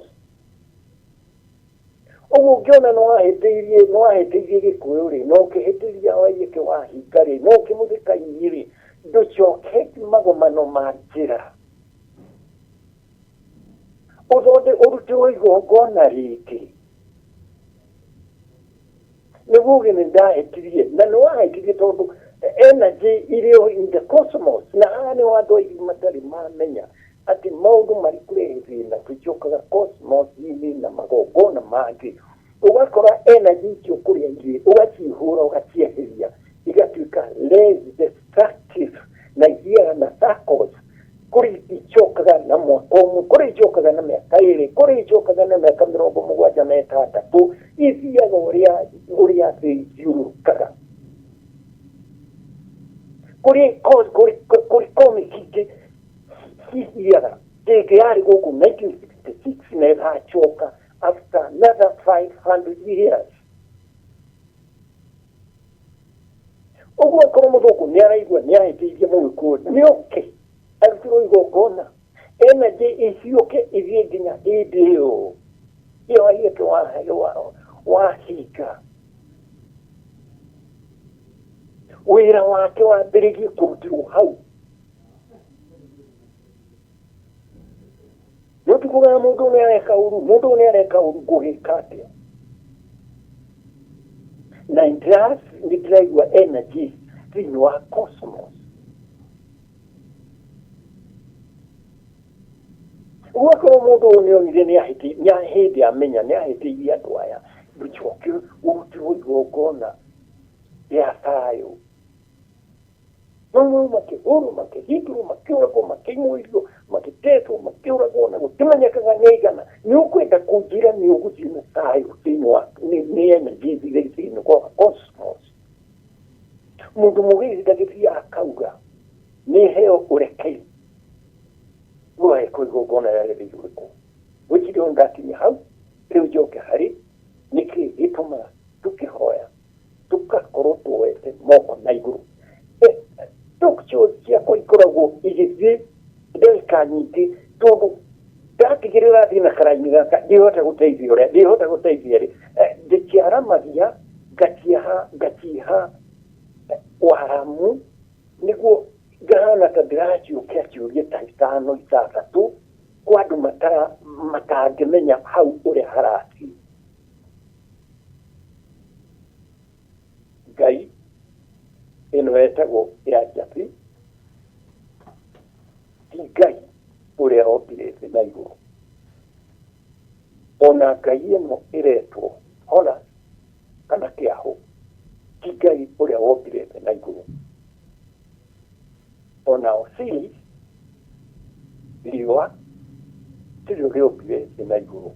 ũguo ũngĩona nĩwahĩtĩirie Gĩkũyũ rĩ no ũkĩhĩtĩria Waiyake Wahinga rĩ no ũkĩmũthika inyi rĩ ndũcoke magomano ma njĩra ũrute igongona rĩngĩ nĩguo ũge nĩndahĩtirie na nĩwahĩtirie tondũ energy ĩrĩ in the cosmos na haha nĩho andũ aingĩ matarĩ mamenya atĩ maũndũ marĩ kũrehe thĩna tũcokaga cosmos-inĩ na magongona mangĩ ũgakora energy icio kũrĩa irĩ ũgacihũra ũgacieheria igatuĩka less destructive na ithiaga na circles kũrĩ icokaga na mwaka ũmwe kũrĩ icokaga na mĩaka ĩrĩ kũrĩ icokaga na mĩaka 76 ithiaga ũrĩa thĩ ithiũrũrũkaga kũrĩ comic ingĩ cithiaga ndĩngĩ yarĩ gũkũ 1966 na ĩgacoka after another 500 years ũguo akorwo mũthũngũ nĩaraigua nĩahĩtĩirie Mũgĩkũyũ nĩoke arutirwo igongona energy ĩciũke ithiĩ nginya hĩndĩ ĩyo Waiyake Wahinga wĩra wake wambĩrĩrie kũrutirwo hau nĩtikugaga mũndũ nĩareka ũru ngũgĩka atĩa na nĩndĩraigua energy thĩinĩ wa cosmos ũgakorwo mũndũ ũyũ nĩonire hĩndĩ amenya nĩahĩtĩirie andũ aya ndũcoke ũrutirwo igongona rĩa thayũ mamwe makĩhũrwo makĩhingĩrwo makĩũragwo makĩnyuĩrio magĩtetwo makĩũragwo na gũtimenyekaga nĩ aigana nĩũkwenda kũnjĩra nĩũgũthiĩ na thayũ thĩinĩ wa nĩ energy thĩinĩ wa cosmos mũndũ mũgĩri ndagĩthiaga akauga nĩ heo ũrekei gũgekwo igongona rĩarĩ rĩrĩkũ gũtirĩ o ndakinya hau rĩu njoke harĩ nĩkĩ gĩtũmaga tũkĩhoya tũgakorwo tuoete moko na igũrũ tũkĩo ciakwa ikoragwo igĩthiĩ ndagĩka nyingĩ tondũ ndatigĩrĩra thiĩ na karaini gaka ndĩhota gũteithia rĩ ndĩkĩaramagia ngaciha waramu nĩguo ngahana ta ndĩraciũkia ciũria ta 5 6 kwa andu matangĩmenya hau ũrĩa harathiĩ. Ngai ĩno yetagwo ya Njabi ti Ngai ũrĩa ombire thĩ na igũrũ. Ona Ngai ĩno ĩretwo Horus kana Kĩahũ ti Ngai ũrĩa wombire thĩ na igũrũ. Ona Osiris riũa tirio rĩombire thĩ na igũrũ.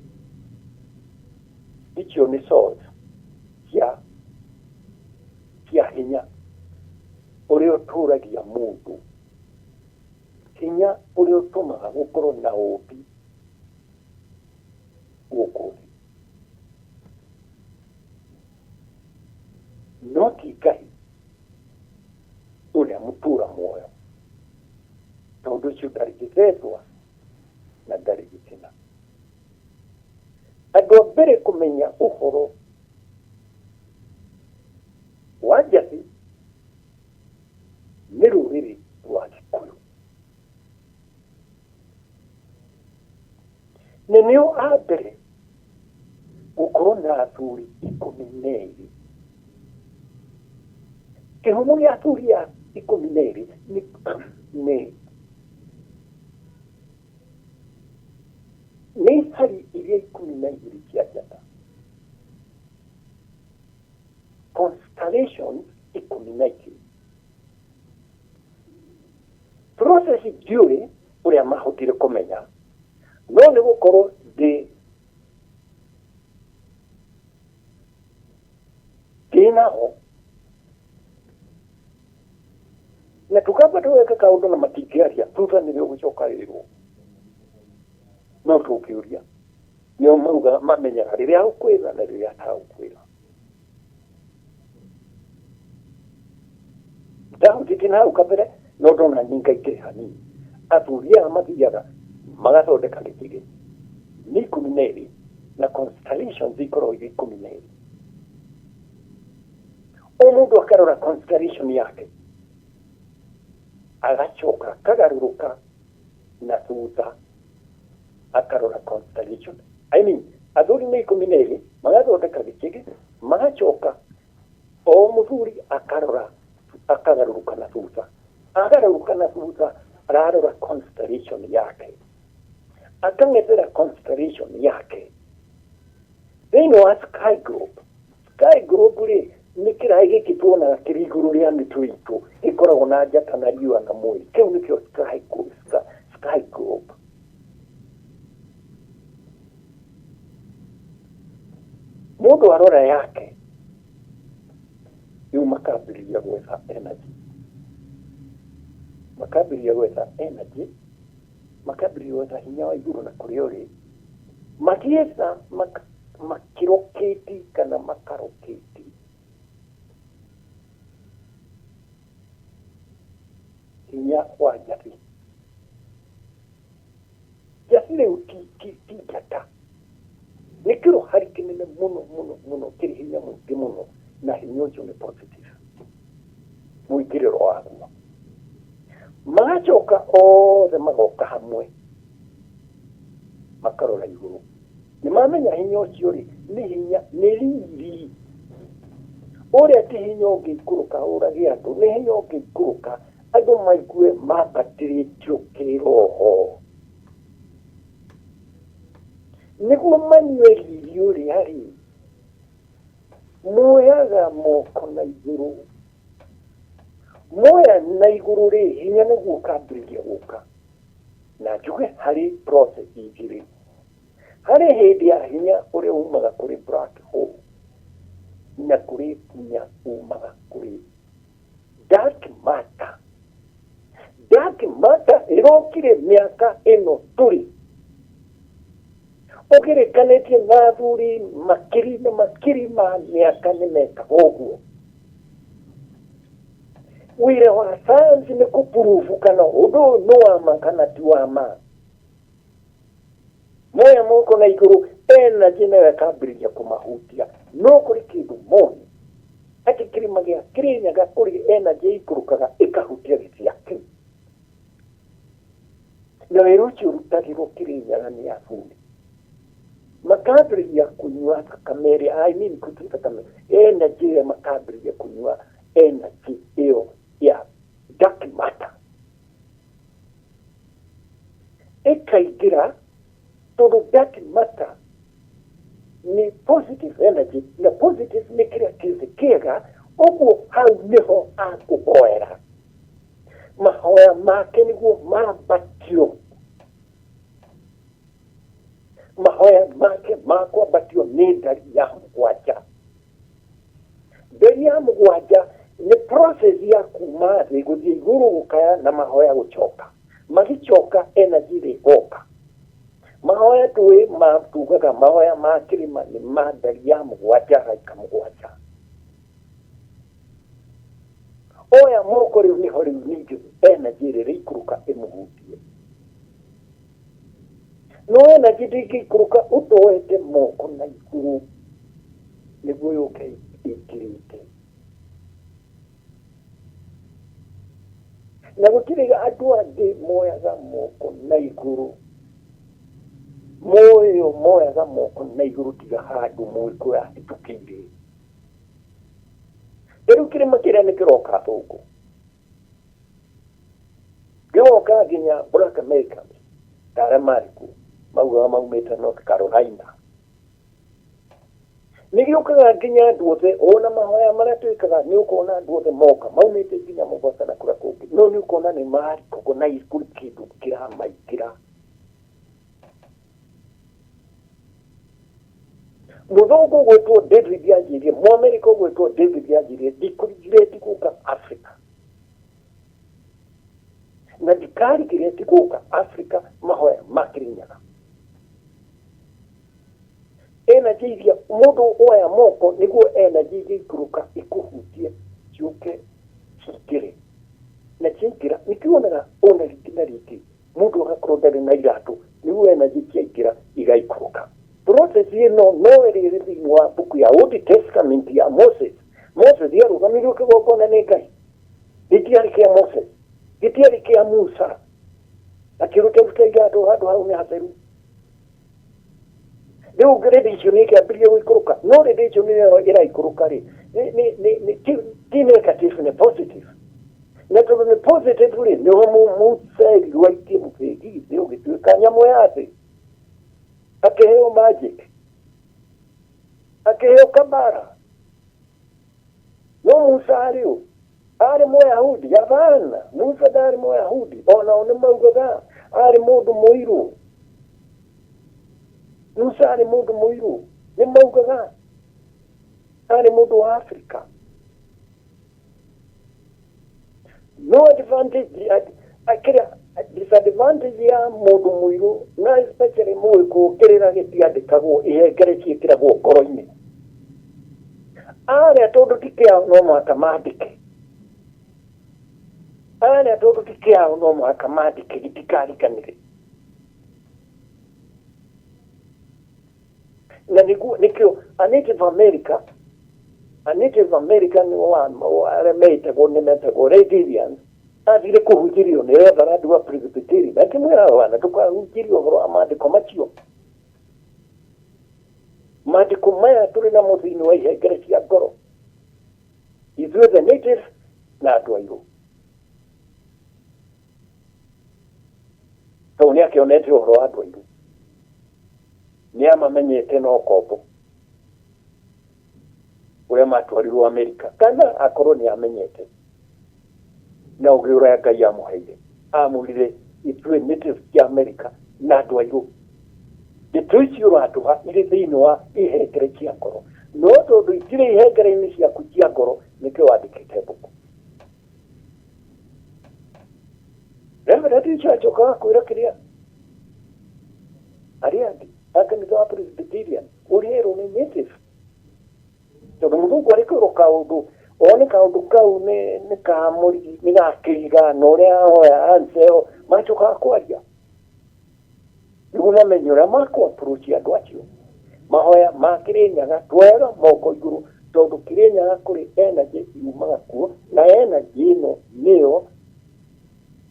Icio nĩ source cia hinya ũrĩa ũtũragia mũndũ, hinya ũrĩa ũtũmaga gũkorwo na ũmbi gũkũ thĩ. No ti Ngai ũrĩa mũtũra muoyo, tondũ ũcio ndarĩ gĩthethwa na ndarĩ gĩkena. Andũ a mbere kũmenya ũhoro wa Njabi nĩ rũrĩrĩ rwa Gĩkũyũ. Na nĩo a mbere gũkorwo na athuri 12. Kĩhumo gĩa athuri a 12 nĩ hari iria 12 cia njata, constellations 12. Process ndiũĩ ũrĩa mahotire kũmenya, no nĩ gũkorwo ndĩnaho na tukamba tuweka kaũndũ na matingĩaria thutha nĩrĩo gũcokanĩrĩrwo. No tũkĩũria nĩo mauga mamenyaga rĩrĩa ũkwĩra na rĩrĩa atagũkwĩra. Ndahutĩtie hau kabere no ndona nyingaingĩ hanini. Athuri aya mathiaga magathondeka gĩkĩgĩ nĩ 12 na constellations ikorwo irĩ 12. O mũndũ akarora constellation yake agacoka akagarũrũka na thutha akarora constellation. Athuri nĩ 12 magathondeka gĩkĩgĩ magacoka o mũthuri akagarũrũka na thutha. Agarũrũka na thutha ararora constellation yake, akang'ethera constellation yake thĩinĩ wa sky group. Sky group rĩ nĩ kĩraĩ gĩkĩ tuonaga kĩrĩ igũrũ rĩa mĩtwe itũ gĩkoragwo na njata na riũa na mweri. Kĩu nĩkĩo sky group. Mũndũ arora yake rĩu makambĩrĩria gwetha energy, makambĩrĩria gwetha hinya wa igũrũ na kũrĩa ũrĩ, magĩetha makĩrokĩti kana makarokĩti hinya wa Njabi. Njabi rĩu ti njata, nĩ kĩrohari kĩnene mũno kĩrĩ hinya mũingĩ mũno, na hinya ũcio nĩ positive mũingĩrĩro waguo. Magacoka othe magoka hamwe makarora igũrũ, nĩ mamenya hinya ũcio rĩ nĩ hinya, nĩ riri ũrĩa ti hinya ũngĩikũrũka ũrage andũ, nĩ hinya ũngĩikũrũka andũ maigue mambatĩrĩtio kĩroho nĩguo manyue riri ũrĩa rĩ. Moyaga moko na igũrũ, moya na igũrũ rĩ hinya nĩguo ũkambĩrĩria gũka. Na njuge harĩ process igĩrĩ, harĩ hĩndĩ ya hinya ũrĩa umaga kũrĩ black hole na kũrĩ hinya umaga kũrĩ dark matter. Dark matter ĩrokire mĩaka ĩno tũrĩ, ũkĩrĩkanĩtie na athuri makiri ma mĩaka nĩ mekaga ũguo. Wĩra wa science nĩ kũpuruvu kana ũndũ ũyũ nĩ wa ma kana ti wa ma. Moya moko na igũrũ energy nayo ĩkambĩrĩria kũmahutia, no kũrĩ kĩndũ moni atĩ kĩrĩma gĩa Kĩrĩnyaga kũrĩ energy ikũrũkaga ĩkahutia gĩthia kĩu. na wĩra ũcio ũrutagĩrwo Kĩrĩnyaga nĩ abundi makambĩrĩria kũnyua thakame ĩrĩa kũnyua thakame energy ĩrĩa makambĩrĩria kũnyua energy ĩyo ya dark matter ĩkaingĩra tondũ dark matter ni positive energy na positive nĩ kĩrĩa kĩega ũguo hau nĩho akũhoera mahoya make nĩguo mambatio mahoya make makwambatio nĩ ndari ya mũgwanja ndari ya mũgwanja nĩ process ya kuma thĩ gũthiĩ igũrũ gũkaya na mahoya gũcoka magĩcoka energy rĩgoka mahoya tũĩ matugaga mahoya ma kĩrĩma nĩ ma ndari ya mũgwanja gaika mũgwanja oya moko rĩu nĩho rĩu ningĩ energy ĩrĩa ĩikũrũka ĩmũhutie no energy ndĩngĩikũrũka ũtoete moko na igũrũ nĩguo yũke ĩkĩrĩte na gũtirĩ andũ angĩ moyaga moko na igũrũ moyaga moko na igũrũ tiga handũ mwĩkũ yahĩtũkĩire rĩu kĩrĩma kĩrĩa nĩ kĩroka thũngũ gĩgoka nginya Black America ta arĩa marĩkuo maugaga maumĩte North Carolina nĩ gĩũkaga nginya andũ othe ona mahoya marĩa twĩkaga nĩ ũkona andũ othe moka maumĩte nginya Mombasa na kũrĩa kũngĩ no nĩ ũkona nĩ maricogonize kũrĩ kĩndũ kĩramaingĩra mũthũngũ gwĩtwo David yanjĩrie mũamerika gwĩtwo David yanjĩrie ndikũrigire gũka Africa na ndikarigire gũka Africa mahoya ma Kĩrĩnyaga energy iria mũndũ oya moko nĩguo energy ĩikũrũka ĩkũhutie ciũke cikĩre na ciaingĩra nĩkĩonaga ona rĩngĩ mũndũ agakorwo ndarĩ na iratũ nĩguo energy ciaingĩra igaikũrũka process ĩno no ĩrĩ thĩinĩ wa buku ya Old Testament ya Moses yarũgamirio kĩgongona nĩ Ngai gĩtiarĩ kĩa Moses gĩtiarĩ kĩa Musa akĩruta igatũ handũ hau nĩ hatheru rĩu gradation ĩkĩambĩrĩria gũikũrũka no gradation ĩyo ĩraikũrũka rĩ ti negative nĩ positive na tondũ nĩ positive rĩ nĩho mũceri waitie mũbĩngi thĩ ũgĩtuĩka nyamũ ya thĩ akĩheo magic akĩheo kabara no Musa arĩ Mũyahudi hapana Musa ndarĩ Mũyahudi onao nĩ maugaga arĩ mũndũ mũirũ Musa arĩ mũndũ mũirũ nĩ maugaga arĩ mũndũ wa Afrika no disadvantage ya mũndũ mũirũ na especially mũĩkũ kĩrĩra gĩtiandĩkagwo ihengere ciĩkĩragwo ngoro-inĩ arĩa tondũ ti kĩao no mũhaka mandĩke arĩa tondũ ti kĩao no mũhaka mandĩke gĩtikariganĩre na nĩkĩo a Native American arĩa metagwo Red Indians athire kũhunjĩrio nĩ Reverend wa Presbyterian akĩmwĩra wana ndũkahunjĩrio ũhoro wa maandĩko macio maandĩko maya tũrĩ namo thĩinĩ wa ihengere cia ngoro ithuĩ the natives na andũ airũ tondũ nĩ akĩonete ũhoro wa andũ airũ nĩ amamenyete no kombo ũrĩa matwarirwo Amerika kana akorwo nĩ amenyete na ũgĩ ũrĩa Ngai amũheire amũrire ithuĩ natives cia Amerika na andũ airũ ndeto icio ũratũha irĩ thĩinĩ wa ihengere cia ngoro no tondũ itirĩ ihengere-inĩ ciaku cia ngoro nĩkĩo wandĩkĩte mbuku Reverend Richard acokaga kwĩra kĩrĩa arĩa angĩ a kanitha wa Presbyterian ũrĩerwo nĩ native tondũ mũthũngũ arĩ kwĩrwo kaũndũ one kaũndũ kau nĩ kamũrigi nĩ gakĩriga na ũrĩa ahoya anseo macokaga kwaria nĩguo mamenye ũrĩa makũ-approach andũ acio mahoya ma Kĩrĩnyaga twoyaga moko igũrũ tondũ Kĩrĩnyaga kũrĩ energy yumaga kuo na energy ĩno nĩyo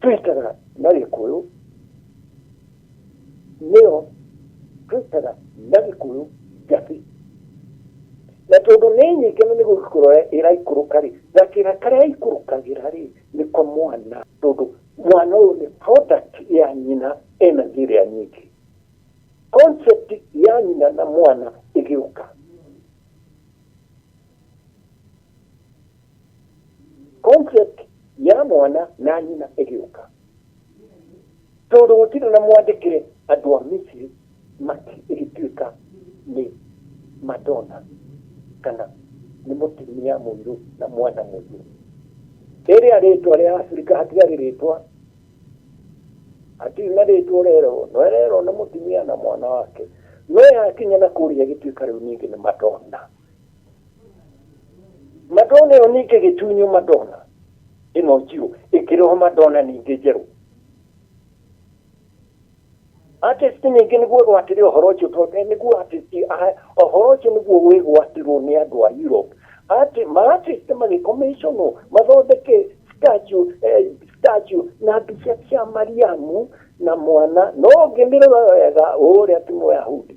twĩtaga na Gĩkũyũ iraikuruka ri na kira karia ikurukagira ri ni kwa mwana tondu mwana uyu ni product ya nyina ena njira nyingi. Concept ya nyina na mwana igiuka, concept ya mwana na nyina igiuka tondu gutire na mwandikire andu a Misiri mati igituika ni Madonna kana ni mutumia mundu na mwana mundu. Ere ritwa ria Afrika hatiari ritwa ati na ritwa rero na mutumia na mwana wake no yakinya na kuria gituika riu ningi ni Madonna. Madonna yo ningi gitunyo Madonna ino jiu ikiroho Madonna ningi jeru artist ningi niguo gwatirio uhoro ucio tondu niguo artist uhoro ucio niguo wigwatirwo ni andu a Europe. Artist magikomishonu mathondeke statue na mbica cia Mariamu na mwana no ngimirora wega uria ti Muyahudi.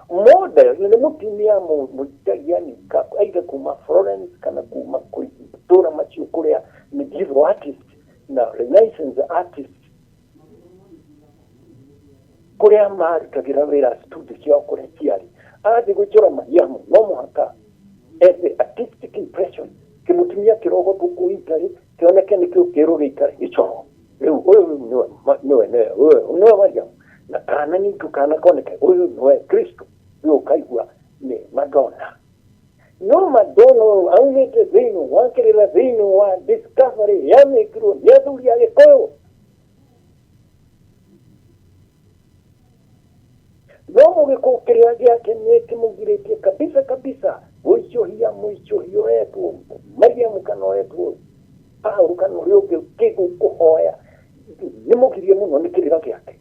Model ni mutumia muitaliani aidha kuma Florence kana kuma kuitora macio kuria medieval artist na Renaissance artist kuria marutagira wira studio ciao kuria ciari athi guchora Mariamu no muhaka as artistic impression kimutumia kirogo tuku Italy kioneke nikio kiruri Italy ichoro riu uyu no Mariamu na kana ni tukana koneke uyu no Kristo yo kaigua ni Madonna. No Madonna aunete zino wakirira zino wa discovery ya mikro ya dulia gekoyo no mugikukiria giake niki mugiritie kabisa mwisho hiyo yetu Mariamu kana yetu Paulo kana rio kiku kuhoya ni mugirie muno nikirira giake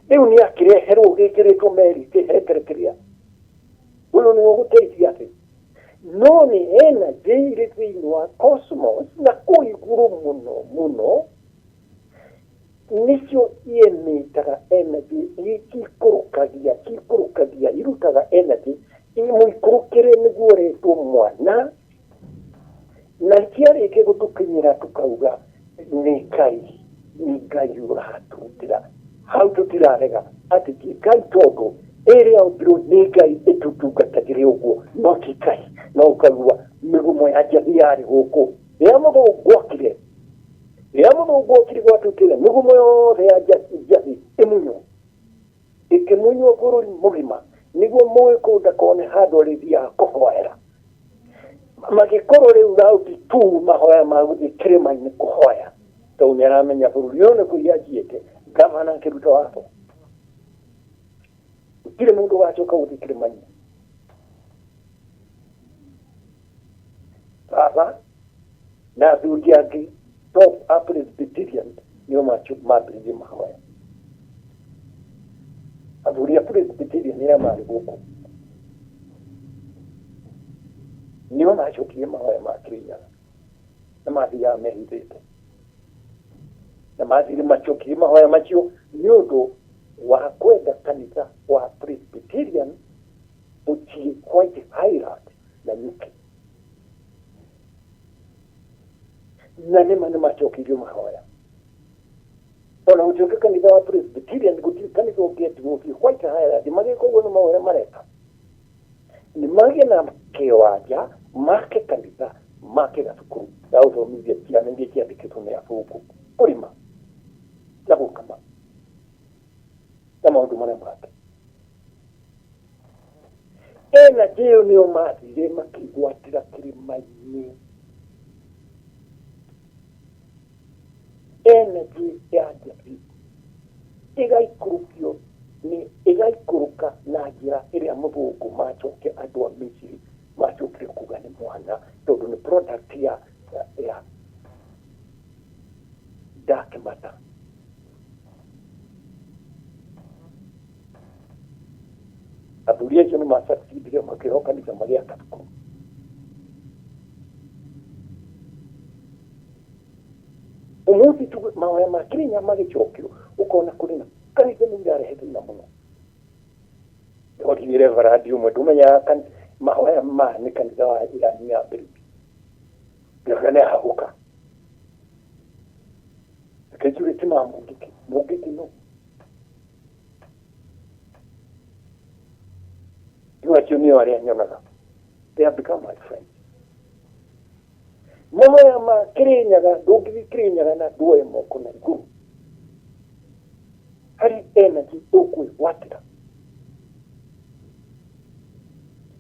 riu ni akireherwo gikiritwo meri kihekerekeria uyu ni uguteithia ati no ni ena jeiri thini wa cosmos na kuiguru muno nicio iemitaga energy ikikurukagia irutaga energy imuikurukire niguo ritwo mwana na kiarike gutukinyira tukauga ni Ngai uraturutira hau tutirarega ati Ngai tondu area ubiro ni Ngai itutungatagire uguo no ti Ngai no ukagua migumo ya jathi yari guku yamugo gwakire gwatutire migumo yothe ya jathi ikimunyo bururi mugima niguo moe kunda kone handu rithia kuhoera magikorwo riu rauti tu mahoya maguthi kirima-ini kuhoya tondu ni aramenya bururi uyu ni kuria ajiite gavana kiruta wapo gutire mundu wacoka guthi kirima-ini baba na athuri angi top Presbyterian nio mambiririe mahoya athuri a Presbyterian nio mari guku nio macokirie mahoya ma Kenya na mathiaga mehithĩte na mathire macokirie mahoya macio nĩ ũndũ wa kwenda kanitha wa Presbyterian utie White Highland na UK na nima macokirie mahoya ona ucoke kanitha wa Presbyterian gutire kanitha ũngĩetigwo White Highland magĩka ũguo nĩ mahoya mareka ni mage na kiwanja make kanitha make gathukuru ya uthomithia ciana iria ciandĩkĩtwo nĩ abuku kurima na gũkama na maũndũ marĩa make ena jeo nĩo mathire makĩgwatĩra kĩrĩma-inĩ energy ya jathi igaikũrũka na njĩra ĩrĩa mũthũngũ macoke andũ a Misiri macokire kuga nĩ mwana tondũ nĩ product ya dark matter athuri acio nĩ masakidirie makĩrokanĩria marĩa kathukuru umuthi tu mahoya ma Kenya magĩcokio ukona kũrĩ na kanitha nĩ irarehe thĩna mũno. Othire Reverend umwe ndumenya mahoya ma nĩ kanitha wa Irani ya mbere nĩ hahuka kejure tima mungiki no you are junior wale nyonaga they have become my friends mahoya ma kirinyaga ndungi kirinyaga na duoye moko na iguru hari energy ukwĩgwatĩra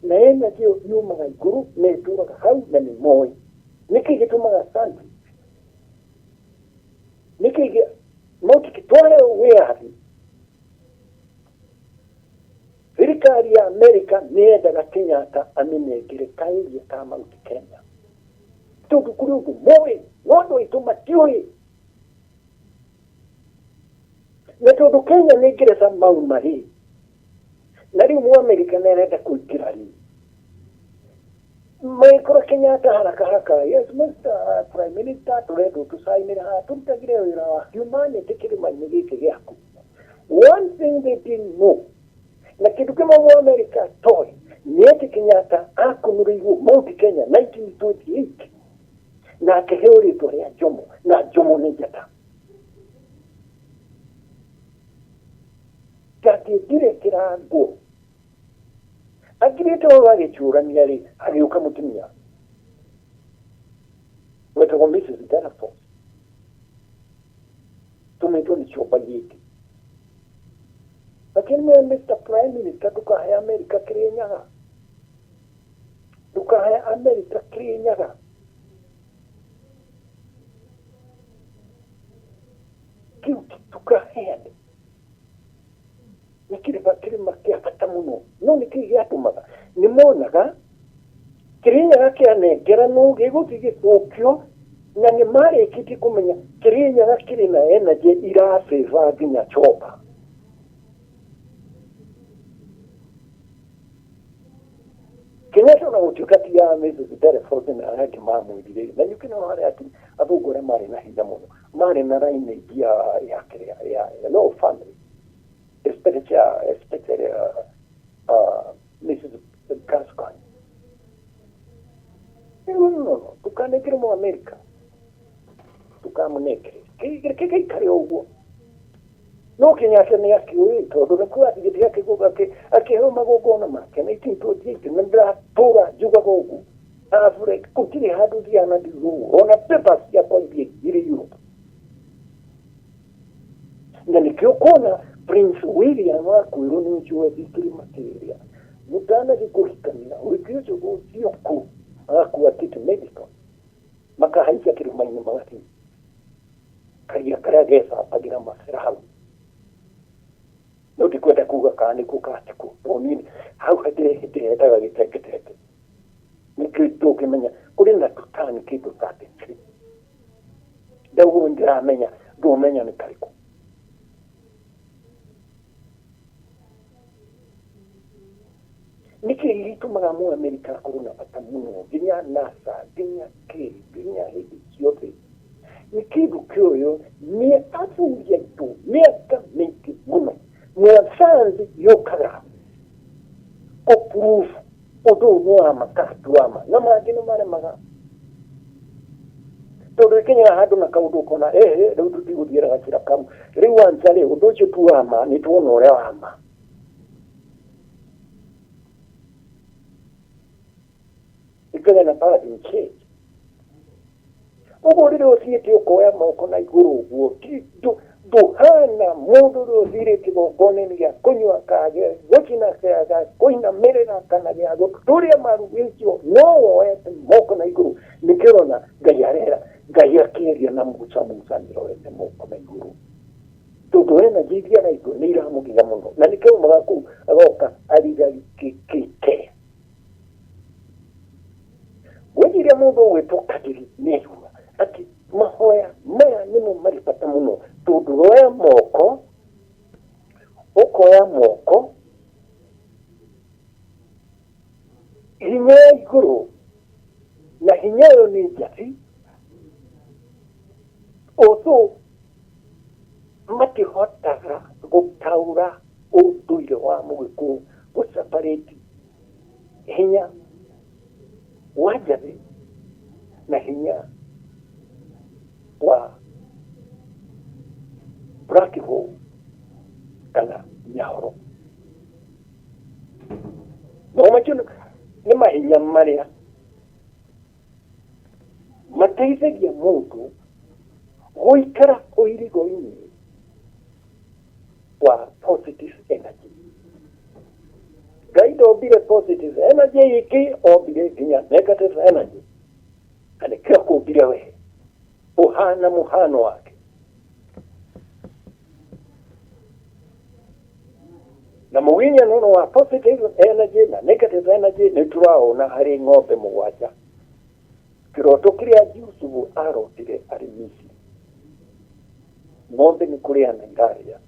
na energy yumaga iguru na ĩtũraga hau na nĩ moĩ nĩkĩ gĩtũmaga santi nĩkĩ mauti kitware wĩyathi thirikari ya Amerika nĩyendaga Kenyatta amenengere kaĩria ka mauti Kenya tondũ kũrĩ ũndũ moĩ no andũ aitũ matiũĩ na tondũ Kenya nĩ ngereca mau marĩ na rĩu Mũamerika nĩarenda kũingĩra rĩ Maikora Kenyatta haraka yes Mr. Prime Minister tũrenda tũsainĩre haha tũrutagĩre wĩra wa humanity kĩrĩma-inĩ gĩkĩ gĩaku one thing they didn't know na kĩndũ kĩmwe Mũamerika toĩ nĩ atĩ Kenyatta akũnũrĩirwo Mount Kenya 1928 na akĩheo rĩtwa rĩa Jomo na Jomo nĩ njata gakĩndire kĩrango agirĩte wagĩcũrania rĩ agĩũka mũtumia wetagwo Mrs. Delafoe tũmĩtwo nĩ ciũmba gĩkĩ lakini Mr. Prime Minister ndũkahe Amerika Kirinyaga ndũkahe Amerika Kirinyaga kiu tukaheane kĩrĩma kĩa bata mũno no nĩkĩ gĩatũmaga nĩmonaga Kirinyaga kĩanengeranwo gĩgũthiĩ gĩthũkio na nĩmarĩkĩtie kũmenya Kirinyaga kĩrĩ na energy iracĩba nginya chopa Kenyatta na ũtungati ya Mrs. Delafoe na arĩa mamwĩrire na nyukĩ no harĩa ati athũngũ arĩa marĩ na hinya mũno marĩ na raini ya no family especially Mrs. Gascoigne. No, tukanekere mu Amerika. Tukamunekere. Kiki kari ũguo. No Kenyatta nĩ akĩũĩ tondũ nĩ kwa athiĩte akĩheo magongona make 1928 na ndatura njugaga ũguo. Afrika gũtirĩ handũ thiana ndigũ ona papers ciakwa irĩ Europe. Na nĩkĩo kuona Prince William akwĩrwo nĩ njũĩ kĩrĩma kĩrĩa mũtanathiĩ kũhikanĩra wĩkĩte gũthiĩ kũ agakuua kit medical makahaicia kĩrĩma-inĩ magathiĩ karia karĩa gecambagĩra macera hau no ndikwenda kuga kana nĩkuo katikũ tondũ hau hĩndĩ-hendaga gĩteketeke nĩkĩo tũngĩmenya kũrĩ na tũtani kĩndũ 33 ndauguo ndĩramenya ndũmenya nĩ karĩkũ nĩkĩ gĩtũmaga Mũamerika akorwo na bata mũno nginya NASA nginya nginya hĩndĩ ciothe nĩ kĩndũ kĩoyo nĩ athuri aitũ mĩaka mĩingĩ mũno mwasayansi yũkaga kũprove ũndũ ũyũ nĩ wa ma kana ti wa ma na mangĩ nĩ maremaga tondũ ĩkinyaga handũ na kaũndũ ũkona rĩu tũtigũthiĩra gacĩra kau rĩu wanca rĩ ũndũ ũcio ti wa ma nĩ tuona ũrĩa wa ma ikagĩa na paradigm change ũguo rĩrĩa ũthiĩte ũkoya moko na igũrũ ũguo ndũhana mũndũ ũrĩa ũthire kĩgongona-inĩ gĩa kũnyua kage gũcina kĩaga kũinamĩrĩra kana gĩa tũrĩa marugĩtio no woete moko na igũrũ nĩkĩrona Ngai arera Ngai akĩaria na mũcamanĩro wete moko na igũrũ tondũ energy iria naitũ nĩ iramũgiga mũno na nĩkĩo umaga kũu agoka arigarikĩkĩte wĩgiria mũndũ ũgwĩtwo Kagiri nĩyuga atĩ mahoya maya nĩmo marĩ bata mũno tondũ woya moko ũkoya moko hinya ya igũrũ na hinya ĩyo nĩ njati ũthũ matihotaga gũtaũra ũndũire wa Mũgĩkũyũ gũcabarĩti hinya wa njathi na hinya wa black hole kana nyahoro no macho nĩ mahinya marĩa mateithagia mũndũ gũikara ũirigo-inĩ wa positive energy. Ngai ndombire positive energy iki, ombire nginya negative energy. Kana kila kũmbire we ũhana mũhano wake. Na mũhinyano wa positive energy na negative energy nĩ tũraona harĩ ng'ombe mũgwanja. Kĩroto kĩrĩa Yusufu arotire arĩ Misiri. Ng'ombe nĩ kũrĩana irarĩa.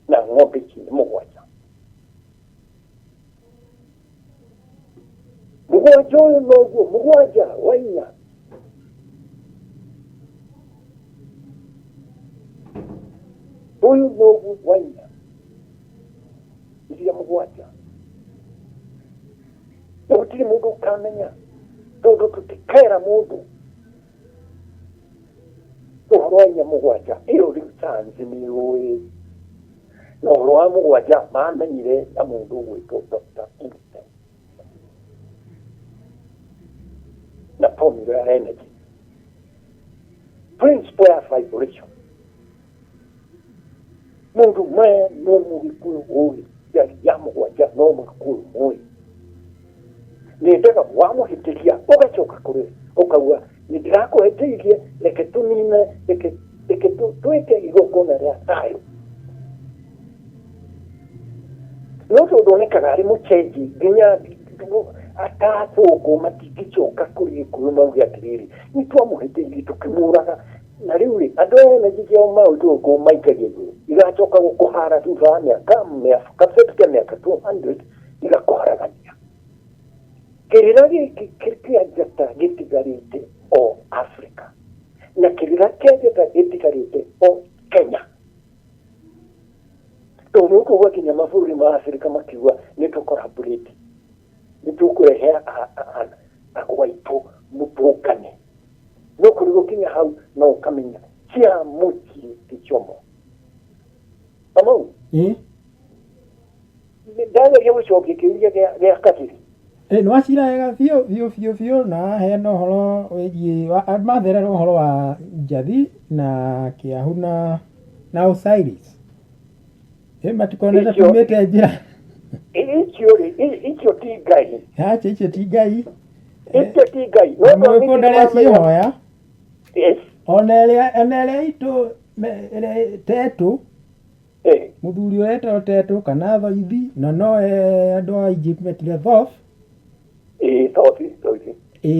Na ng'ombe ici nĩ mũgwanja. Mũgwanja ũyũ noguo, mũgwanja wa inya. Ũyũ noguo wa inya. Iria mũgwanja. Na gũtirĩ mũndũ ũkamenya. Tondũ tũtikera mũndũ. Ũhoro wa inya mũgwanja. Ĩyo rĩu sayansi nĩ yũĩ. Na ũhoro wa mũgwanja mamenyire na mũndũ gwĩtwo Dr. Einstein. Na formula ya energy. Principle ya vibration. Mundu maya no mugikuyu oi ya mũgwanja no mugikuyu oi. Nĩndaga wamuhĩtĩria ũgacoka kũrĩ ũkauga nĩndĩrakũhĩtĩirie reke tũnine reke twĩke igongona rĩa thayũ. No tondonekaga arĩ mũcenji nginya atacũngwo matingĩcoka kũrĩ gĩkũyũ mauge atĩrĩrĩ nĩtwamũhĩtĩirie tũkĩmũraga na rĩu rĩ andũ aya energy ciao maũndũ ũguo maikagia igũrũ igacoka gũkũhara thutha wa mĩaka 200 igakũharagania. Kĩrĩra gĩkĩ kĩa njata gĩtigarĩte o Africa na kĩrĩra kĩa njata gĩtigarĩte o Kenya. Tondũ gũkũ gwakinya mabũrũri ma Africa makiuga nĩtũcollaborate nĩtũkũrehe agwa aitũ mũtũkane. No kũrĩ gũkinya hau no ũkamenya cia mũci kĩchomo. Amau ndageria gũcokia kĩũria gĩa Kabiri. Nĩwacira wega biũ na heana ũhoro wĩgiĩ matherera ũhoro wa njathi na Kĩahu na Osiris. Matikonete tumĩte njĩra. Icio ti Ngai. Acha icio ti Ngai. Icio ti Ngai. Mũndũ ndarĩa ciĩhoya. Yes. Ona ĩrĩa itũ Tetũ. Mũthuri ũretwo Tetũ kana Thoithi na no andũ a Egypt metire Thoth.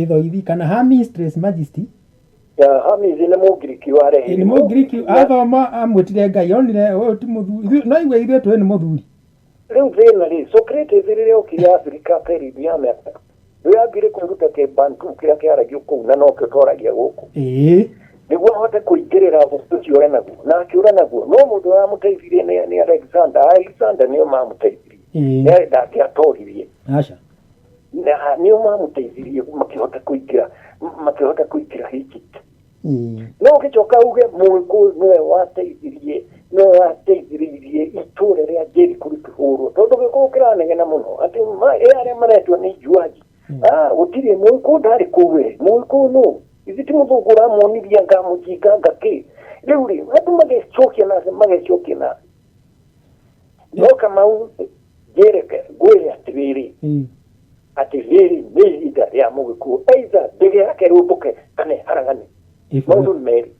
Thoithi kana Her Mistress Majesty. Hermes nĩ Mũngiriki warehe. Nĩ Mũngiriki athoma amwĩtire Ngai onire ũyũ ti mũthuri. No igwe ithuĩ twĩ nĩ mũthuri. Rĩu thĩna rĩ Socrates rĩrĩa okire Africa period ya mĩaka ndũyambire kwĩruta kĩbantu kĩrĩa kĩaragio kũu na no kĩtoragia gũkũ. Nĩguo ahote kũingĩrĩra ũcio enaguo na akĩũra naguo no mũndũ ũramũteithirie nĩ Alexander nĩo mamũteithirie ndakĩatoririe na nĩo mamũteithirie makĩhota kũingĩra Egypt. No ũgĩcoka uge Mũgĩkũyũ nĩwe wateithĩrĩirie itũũra rĩa Jericho rĩkĩhũrwo tondũ Gĩkũyũ kĩranegena mũno atĩ arĩa maretwo nĩ ijuaji gũtirĩ Mũgĩkũyũ ndarĩ kũu we Mũgĩkũyũ no ithi ti mũthũngũ ũramwonirie ngamũjinga ngakĩ rĩu rĩ andũ magĩcokia na no Kamau ngwĩre atĩrĩrĩ nĩ ihinda rĩa Mũgĩkũyũ either ndege yake ĩrũmbũke kana ĩharagane. Maũndũ nĩ merĩ.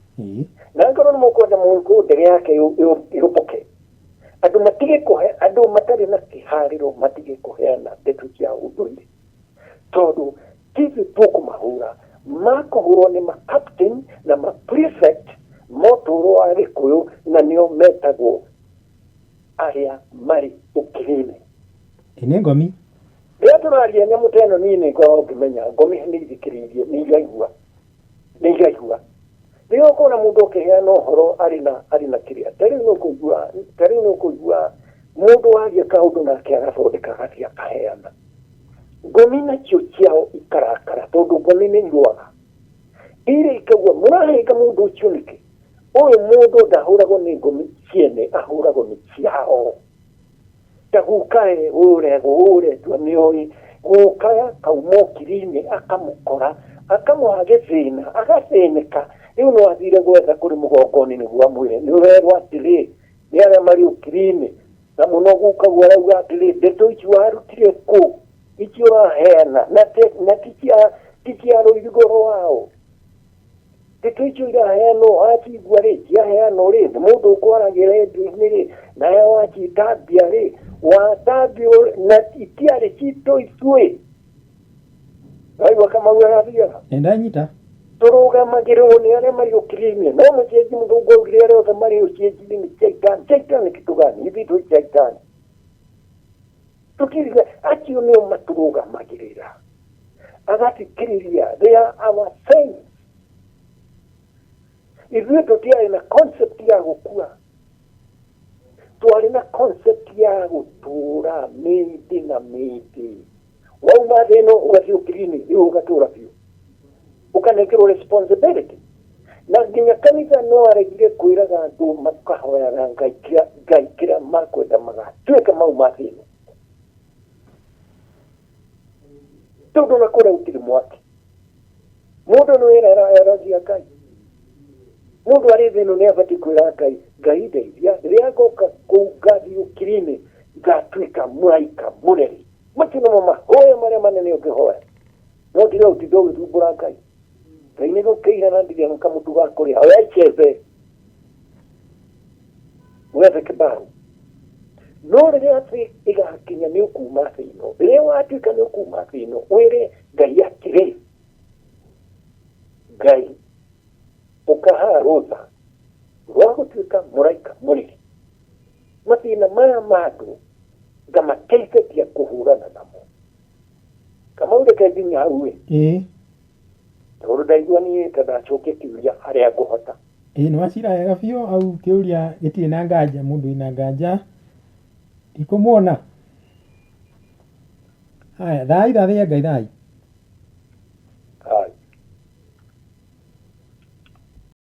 Na ngoro nĩ mũkwenda Mũgĩkũyũ ndege yake ĩrũmbũke. Andũ matarĩ na kĩharĩro matige kũheana ndeto cia ũndũire tondũ tithi tũkũmahũra makũhũrwo nĩ ma-captain na ma-prefect motũũro wa Gĩkũyũ na nĩo metagwo arĩa marĩ ũkirĩrĩine. Nĩ ngomi. Rĩrĩa tũraria nyamũ ta ĩno niĩ nĩngoragwo ngĩmenya ngomi nĩithikĩrĩirie nĩiraigua. Rĩrĩa ũkona mũndũ ũkĩheana ũhoro arĩ na kĩrĩa ta rĩu nĩ ũkũigua mundu wagia kaundu nake agathondeka gathi akaheana ngomi nacio ciao ikarakara tondu ngomi nĩ irũaga ire ikagua mũrahenga mũndũ ũcio nĩkĩ ũyũ mũndũ ndahũragwo nĩ ngomi ciene ahũragwo nĩ ciao ta gukae ũretwo nĩoĩ gũka kauma okiri-inĩ akamũkora akamuha gĩthĩna agathĩnĩka rĩu no athire gwetha kũrĩ mũgongoni nĩguo amwĩre nĩwerwo atĩrĩ nĩ arĩa marĩ okiri-inĩ na mũno gũkagwo arauga atĩrĩ ndeto ici warutire kũ ici ũraheana na ti cia rũirigo wao ndeto icio iraheanwo wacigua rĩ ciaheanwo rĩ nĩ mũndũ ũkwaragĩra endu-inĩ rĩ nawe wacitambia rĩ watambio na itiarĩ citũ ithuĩ waigua Kamau arathiaga ndanyita tũrũgamagĩrĩrwo nĩ arĩa marĩ okiri-inĩ no mũcenji mũthũngũ augire arĩa othe marĩ ũcenji-inĩ shaitani kitu gani hivi tu shaitani tukiriga acio nĩo matũrũgamagĩrĩra agathikĩrĩria they are our saints ithuĩ tũtiarĩ na concept ya gũkua twarĩ na concept ya gũtũra mĩndĩ na mĩndĩ wauma thĩ ĩno ũgathiĩ okiri-inĩ rĩu ũgatũra biũ ũkanengerwo responsibility na nginya kanitha no aregire kwĩraga andũ makahoyaga ngai kĩrĩa makwenda magatuĩka mau ma thĩ ĩno tondũ na kũrĩa gũtirĩ mwaki mũndũ nĩ wĩra eragia ngai mũndũ arĩ thĩ ĩno nĩ abatiĩ kwĩra ngai ndeithia rĩrĩa ngoka kũu ngathiĩ okiri-inĩ ngatuĩka mũraika mũnene macio nĩmo mahoya marĩa manene ũngĩhoya no tiga ũtinde ũgĩthumbũra ngai ngai nĩ gũkĩira na ndigana kamũtu ga kũrĩa oya icembe wethe kĩbaru no rĩrĩa thĩ ĩgakinya nĩ ũkuma thĩ ĩno rĩrĩa watuĩka nĩ ũkuma thĩ ĩno wĩre ngai atĩrĩ ngai ũkaha rũtha rwa gũtuĩka mũraika mũnene mathĩna maya ma andũ ngamateithĩria kũhũrana namo Kamau reke nginya hau tondũ ndaigua niĩ ta ndacokia kĩũria harĩa ngũhota nĩ wacira wega biũ au kĩũria gĩtirĩ na nganja mũndũ wĩna nganja ndikũmuona haya thai thathia ngai thai